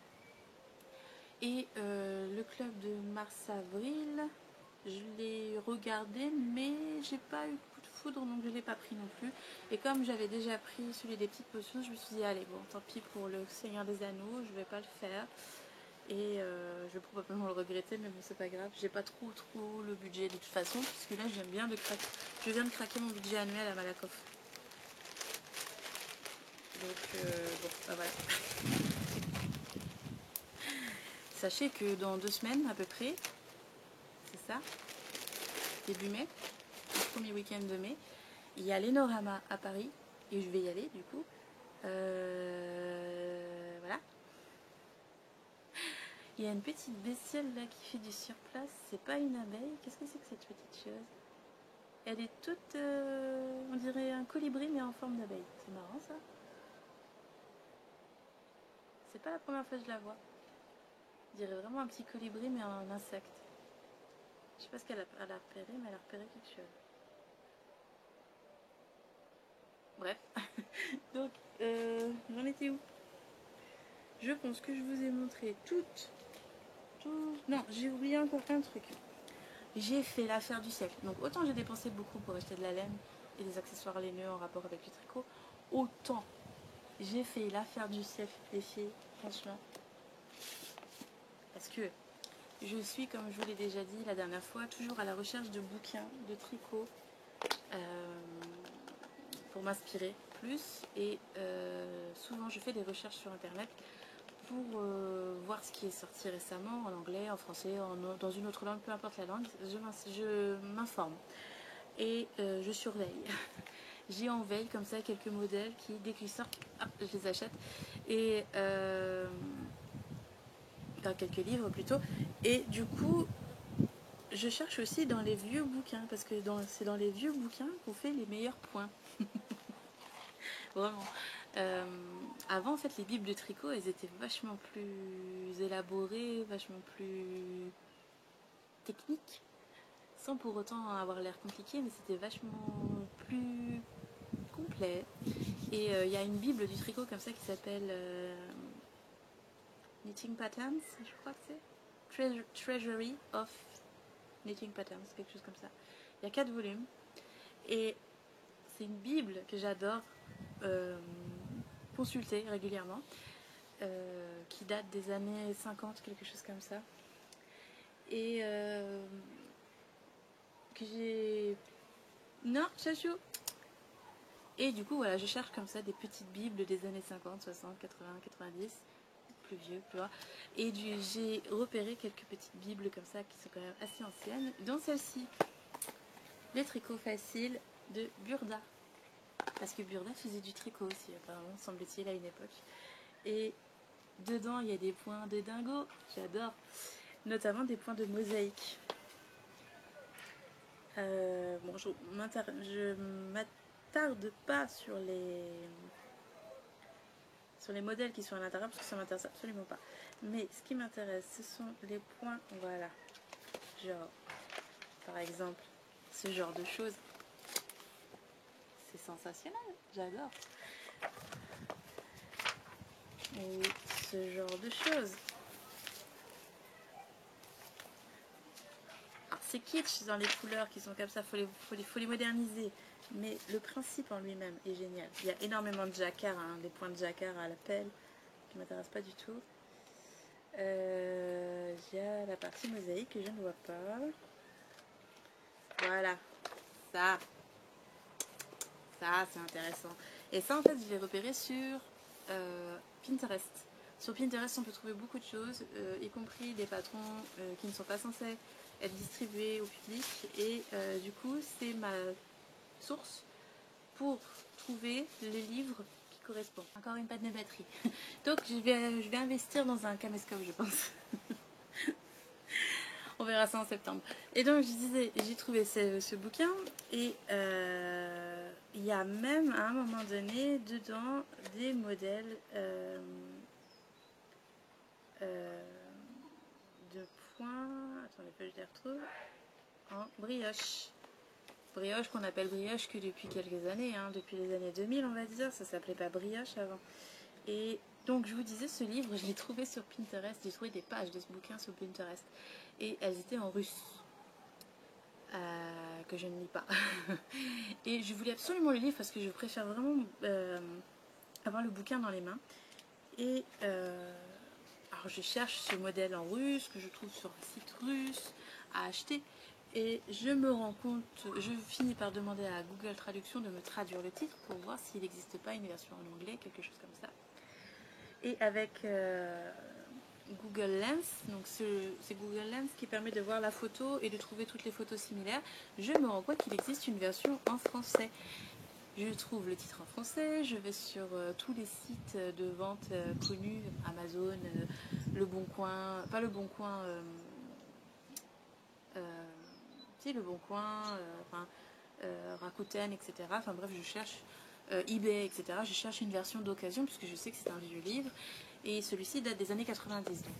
Et le club de mars-avril, je l'ai regardé mais j'ai pas eu donc je ne l'ai pas pris non plus. Et comme j'avais déjà pris celui des petites potions, je me suis dit allez bon tant pis pour le Seigneur des Anneaux, je vais pas le faire. Et je vais probablement le regretter, mais bon c'est pas grave, j'ai pas trop le budget de toute façon, puisque là j'aime bien de craquer. Je viens de craquer mon budget annuel à Malakoff. Donc bon bah voilà. Sachez que dans 2 semaines à peu près, c'est ça, début mai, le premier week-end de mai, il y a l'Enorama à Paris, et je vais y aller du coup. Voilà. Il y a une petite bestiole là qui fait du surplace. C'est pas une abeille. Qu'est-ce que c'est que cette petite chose? Elle est toute... on dirait un colibri mais en forme d'abeille. C'est marrant ça. C'est pas la première fois que je la vois. On dirait vraiment un petit colibri mais un insecte. Je sais pas ce qu'elle a repéré, mais elle a repéré quelque chose. Bref. Donc, j'en étais où? Je pense que je vous ai montré tout. Non, j'ai oublié encore un truc. J'ai fait l'affaire du siècle. Donc autant j'ai dépensé beaucoup pour acheter de la laine et des accessoires laineux en rapport avec le tricot, autant j'ai fait l'affaire du siècle, les filles, franchement. Parce que je suis, comme je vous l'ai déjà dit la dernière fois, toujours à la recherche de bouquins de tricot pour m'inspirer plus. Et souvent je fais des recherches sur internet pour voir ce qui est sorti récemment en anglais, en français, dans une autre langue, peu importe la langue, je m'informe et je surveille. j'ai en veille comme ça quelques modèles qui, dès qu'ils sortent, je les achète. Et enfin, quelques livres plutôt. Et du coup, je cherche aussi dans les vieux bouquins, parce que c'est dans les vieux bouquins qu'on fait les meilleurs points. Vraiment. Avant, en fait, les bibles de tricot, elles étaient vachement plus élaborées, vachement plus techniques, sans pour autant avoir l'air compliqué, mais c'était vachement plus complet. Et il y a une bible du tricot comme ça qui s'appelle Knitting Patterns, je crois que c'est Treasury of Knitting Patterns, quelque chose comme ça. Il y a 4 volumes. Et c'est une bible que j'adore consulter régulièrement, qui date des années 50, quelque chose comme ça. Et que j'ai... Non, chachou. Et du coup, voilà, je cherche comme ça des petites bibles des années 50, 60, 80, 90, plus vieux, plus loin. Et j'ai repéré quelques petites bibles comme ça qui sont quand même assez anciennes, dont celle-ci, Les tricots faciles de Burda. Parce que Burda faisait du tricot aussi, apparemment, semble-t-il, à une époque. Et dedans, il y a des points de dingo, j'adore, notamment des points de mosaïque. Bon, je m'attarde pas sur les modèles qui sont à l'intérieur parce que ça m'intéresse absolument pas. Mais ce qui m'intéresse, ce sont les points, voilà, genre, par exemple, ce genre de choses. C'est sensationnel, j'adore. Et ce genre de choses. Alors c'est kitsch dans les couleurs qui sont comme ça, faut les moderniser. Mais le principe en lui-même est génial. Il y a énormément de jacquard, hein, des points de jacquard à la pelle qui ne m'intéressent pas du tout. Il y a la partie mosaïque que je ne vois pas. Voilà, ça c'est intéressant. Et ça, en fait, je l'ai repéré sur Pinterest. Sur Pinterest, on peut trouver beaucoup de choses, y compris des patrons qui ne sont pas censés être distribués au public. Et du coup, c'est ma source pour trouver les livres qui correspondent. Encore une panne de batterie. Donc, je vais investir dans un caméscope, je pense. On verra ça en septembre. Et donc, je disais, j'ai trouvé ce bouquin et il y a même à un moment donné dedans des modèles de points. Attendez, que je les retrouve. En brioche. Brioche qu'on appelle brioche que depuis quelques années, hein, depuis les années 2000, on va dire. Ça s'appelait pas brioche avant. Et donc, je vous disais, ce livre, je l'ai trouvé sur Pinterest. J'ai trouvé des pages de ce bouquin sur Pinterest. Et elles étaient en russe. Que je ne lis pas. Et je voulais absolument le livre parce que je préfère vraiment avoir le bouquin dans les mains. Et alors je cherche ce modèle en russe que je trouve sur un site russe à acheter. Et je me rends compte, je finis par demander à Google Traduction de me traduire le titre pour voir s'il n'existe pas une version en anglais, quelque chose comme ça. Et avec Google Lens, donc c'est Google Lens qui permet de voir la photo et de trouver toutes les photos similaires, je me rends compte qu'il existe une version en français. Je trouve le titre en français, je vais sur tous les sites de vente connus, Amazon, Le Bon Coin, pas Le Bon Coin, si Le Bon Coin, Rakuten, etc. Enfin bref, je cherche eBay, etc. Je cherche une version d'occasion puisque je sais que c'est un vieux livre et celui-ci date des années 90. Donc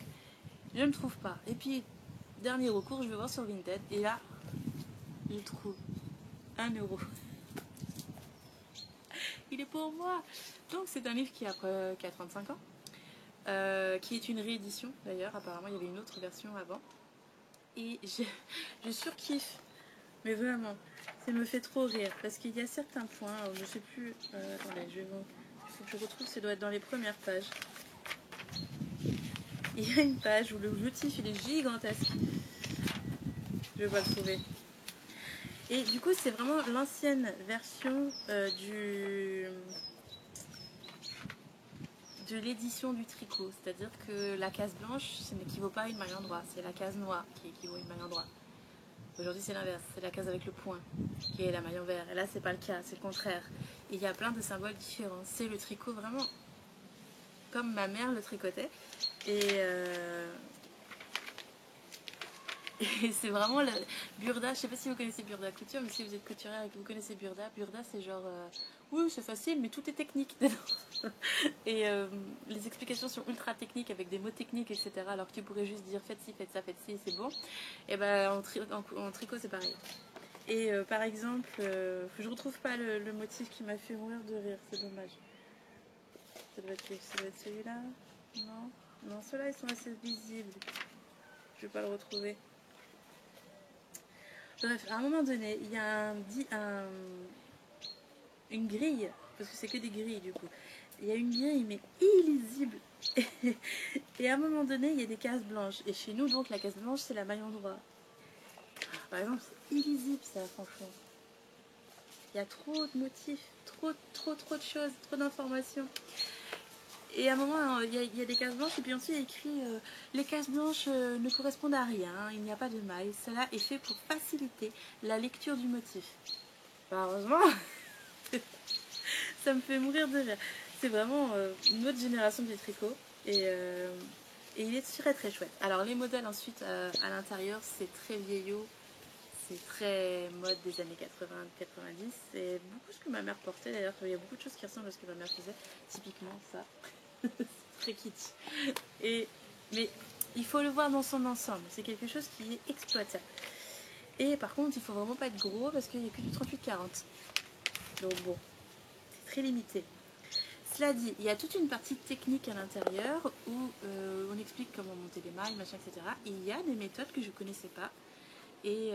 je ne trouve pas. Et puis, dernier recours, je vais voir sur Vinted et là, je trouve 1 euro. Il est pour moi. Donc c'est un livre qui a 35 ans, qui est une réédition d'ailleurs. Apparemment, il y avait une autre version avant. Et je surkiffe. Mais vraiment, ça me fait trop rire. Parce qu'il y a certains points, alors je sais plus... attendez, il faut que je retrouve, ça doit être dans les premières pages. Il y a une page où le motif il est gigantesque. Je vais pas le trouver. Et du coup, c'est vraiment l'ancienne version de l'édition du tricot. C'est-à-dire que la case blanche, ce n'équivaut pas à une maille endroit. C'est la case noire qui équivaut à une maille endroit. Aujourd'hui c'est l'inverse, c'est la case avec le point qui est la maille envers. Et là c'est pas le cas, c'est le contraire. Il y a plein de symboles différents. C'est le tricot vraiment comme ma mère le tricotait. Et c'est vraiment le Burda, je sais pas si vous connaissez Burda Couture, mais si vous êtes couturière et que vous connaissez Burda, Burda c'est genre oui c'est facile mais tout est technique dedans. Et les explications sont ultra techniques avec des mots techniques etc. Alors que tu pourrais juste dire faites ci, faites ça, faites ci, c'est bon. Et ben en tricot c'est pareil. Et par exemple, je retrouve pas le motif qui m'a fait mourir de rire, c'est dommage. Ça doit être celui-là. Non, non, ceux-là ils sont assez visibles. Je vais pas le retrouver. Bref, à un moment donné, il y a une grille, parce que c'est que des grilles du coup. Il y a une grille mais illisible. Et à un moment donné, il y a des cases blanches. Et chez nous, donc, la case blanche, c'est la maille endroit. Par exemple, c'est illisible ça, franchement. Il y a trop de motifs, trop de choses, trop d'informations. Et à un moment, il y a des cases blanches, et puis ensuite, il y a écrit les cases blanches ne correspondent à rien, il n'y a pas de maille. Cela est fait pour faciliter la lecture du motif. Bah, heureusement, ça me fait mourir de rire. C'est vraiment une autre génération du tricot. Et il est très très chouette. Alors, les modèles ensuite à l'intérieur, c'est très vieillot. C'est très mode des années 80-90. C'est beaucoup ce que ma mère portait d'ailleurs. Il y a beaucoup de choses qui ressemblent à ce que ma mère faisait. Typiquement ça. C'est très kitsch. Mais il faut le voir dans son ensemble. C'est quelque chose qui est exploitable. Et par contre, il faut vraiment pas être gros parce qu'il n'y a que du 38-40. Donc bon, c'est très limité. Cela dit, il y a toute une partie technique à l'intérieur où on explique comment monter les mailles, machin, etc. Et il y a des méthodes que je ne connaissais pas. Et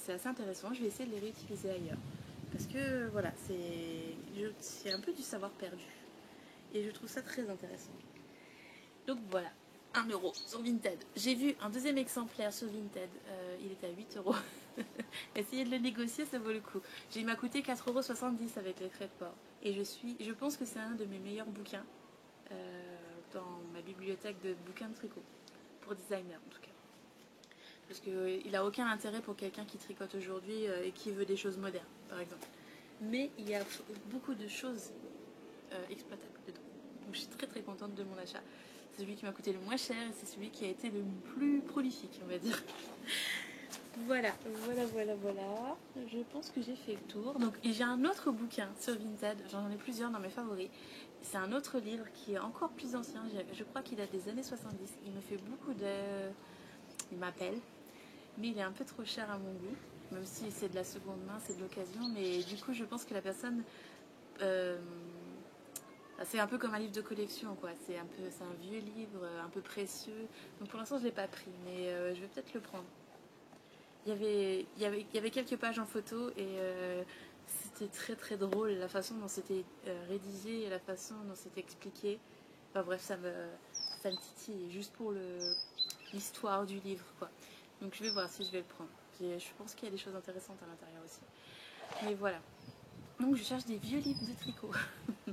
c'est assez intéressant. Je vais essayer de les réutiliser ailleurs. Parce que voilà, c'est un peu du savoir perdu. Et je trouve ça très intéressant. Donc voilà, 1 € sur Vinted. J'ai vu un deuxième exemplaire sur Vinted, il était à 8 €. Essayez de le négocier, ça vaut le coup. Il m'a coûté 4,70 € avec les frais de port. Et je pense que c'est un de mes meilleurs bouquins dans ma bibliothèque de bouquins de tricot. Pour designer en tout cas. Parce qu'il n'a aucun intérêt pour quelqu'un qui tricote aujourd'hui et qui veut des choses modernes, par exemple. Mais il y a beaucoup de choses exploitables dedans. Donc je suis très très contente de mon achat. C'est celui qui m'a coûté le moins cher et c'est celui qui a été le plus prolifique, on va dire. Voilà. Je pense que j'ai fait le tour. Donc j'ai un autre bouquin sur Vinted, j'en ai plusieurs dans mes favoris. C'est un autre livre qui est encore plus ancien, je crois qu'il a des années 70. Il me fait beaucoup de... Il m'appelle, mais il est un peu trop cher à mon goût. Même si c'est de la seconde main, c'est de l'occasion. Mais du coup, je pense que la personne... c'est un peu comme un livre de collection, quoi. C'est un vieux livre, un peu précieux. Donc pour l'instant, je ne l'ai pas pris, mais je vais peut-être le prendre. Il y avait quelques pages en photo et c'était très très drôle la façon dont c'était rédigé et la façon dont c'était expliqué. Enfin bref, ça me titille juste pour l'histoire du livre, quoi. Donc je vais voir si je vais le prendre. Je pense qu'il y a des choses intéressantes à l'intérieur aussi. Mais voilà. Donc je cherche des vieux livres de tricot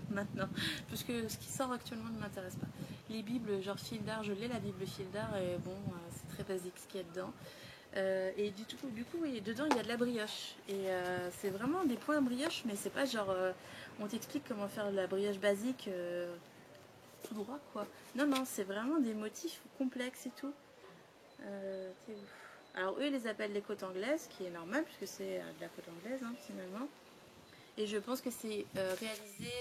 maintenant, parce que ce qui sort actuellement ne m'intéresse pas. Les bibles genre fil d'art, je l'ai la bible fil d'art et bon, c'est très basique ce qu'il y a dedans. Et du coup oui, dedans il y a de la brioche et c'est vraiment des points brioche, mais c'est pas genre on t'explique comment faire de la brioche basique tout droit quoi. Non, c'est vraiment des motifs complexes et tout. Alors eux ils les appellent les côtes anglaises, qui est normal puisque c'est de la côte anglaise hein, finalement. Et je pense que c'est réalisé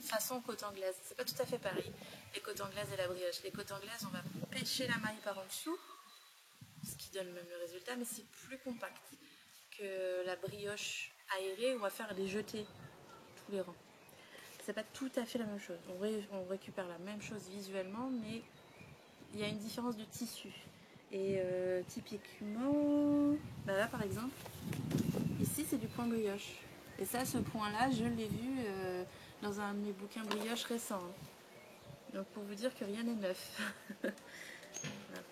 façon côte anglaise. C'est pas tout à fait pareil, les côtes anglaises et la brioche. Les côtes anglaises, on va pêcher la maille par en dessous, ce qui donne même le résultat, mais c'est plus compact que la brioche aérée où on va faire des jetés tous les rangs. C'est pas tout à fait la même chose. On récupère la même chose visuellement, mais il y a une différence de tissu. Et typiquement, là par exemple, ici c'est du point brioche. Et ça, ce point-là, je l'ai vu dans un de mes bouquins brioche récents. Donc pour vous dire que rien n'est neuf. Voilà.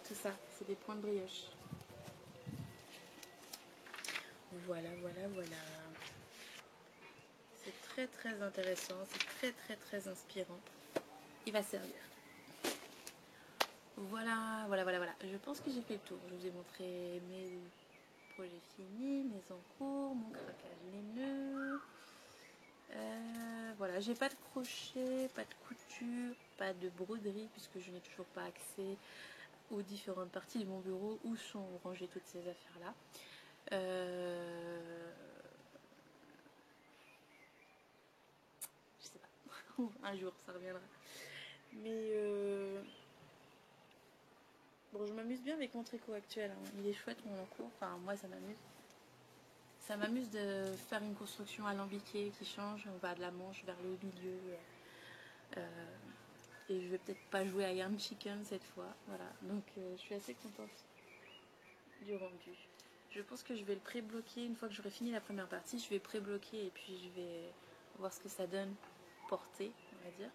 Tout ça, c'est des points de brioche. Voilà. C'est très très intéressant, c'est très inspirant. Il va servir. Voilà. Je pense que j'ai fait le tour. Je vous ai montré mes projet fini, mes encours, mon craquage laineux. Voilà, j'ai pas de crochet, pas de couture, pas de broderie puisque je n'ai toujours pas accès aux différentes parties de mon bureau où sont rangées toutes ces affaires-là. Je sais pas, un jour ça reviendra. Mais bon, je m'amuse bien avec mon tricot actuel, hein. Il est chouette mon encours, enfin moi ça m'amuse. Ça m'amuse de faire une construction alambiquée qui change, on va de la manche vers le milieu. Et je vais peut-être pas jouer à Yarn Chicken cette fois, voilà. Donc je suis assez contente du rendu. Je pense que je vais le pré-bloquer une fois que j'aurai fini la première partie. Je vais pré-bloquer et puis je vais voir ce que ça donne porté, on va dire.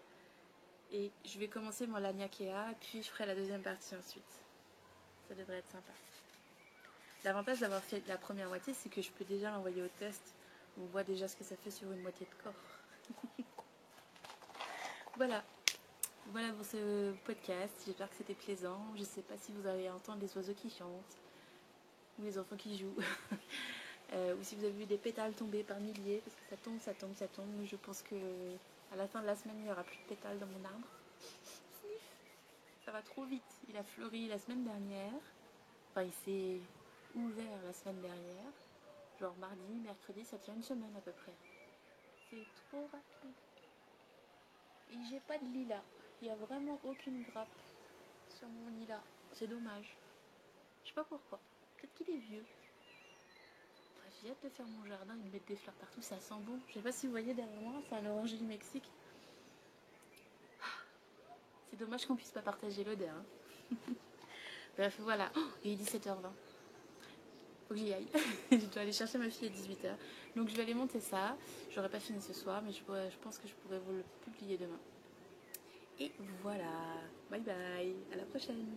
Et je vais commencer mon Laniakea, puis je ferai la deuxième partie ensuite. Ça devrait être sympa. L'avantage d'avoir fait la première moitié, c'est que je peux déjà l'envoyer au test. On voit déjà ce que ça fait sur une moitié de corps. Voilà. Voilà pour ce podcast. J'espère que c'était plaisant. Je ne sais pas si vous allez entendre les oiseaux qui chantent ou les enfants qui jouent. Ou si vous avez vu des pétales tomber par milliers, parce que ça tombe, ça tombe, ça tombe. Je pense que à la fin de la semaine, il n'y aura plus de pétales dans mon arbre. Ça va trop vite. Il a fleuri la semaine dernière. Enfin, il s'est ouvert la semaine dernière. Genre mardi, mercredi, ça tient une semaine à peu près. C'est trop rapide. Et j'ai pas de lilas. Il n'y a vraiment aucune grappe sur mon lilas. C'est dommage. Je sais pas pourquoi. Peut-être qu'il est vieux. Bref, j'ai hâte de faire mon jardin et de mettre des fleurs partout. Ça sent bon. Je sais pas si vous voyez derrière moi, c'est un oranger du Mexique. C'est dommage qu'on puisse pas partager l'odeur. Hein. Bref, voilà. Oh, il est 17h20. Faut que j'y aille. Je dois aller chercher ma fille à 18h. Donc je vais aller monter ça. J'aurai pas fini ce soir, mais je pense que je pourrais vous le publier demain. Et voilà. Bye bye. À la prochaine.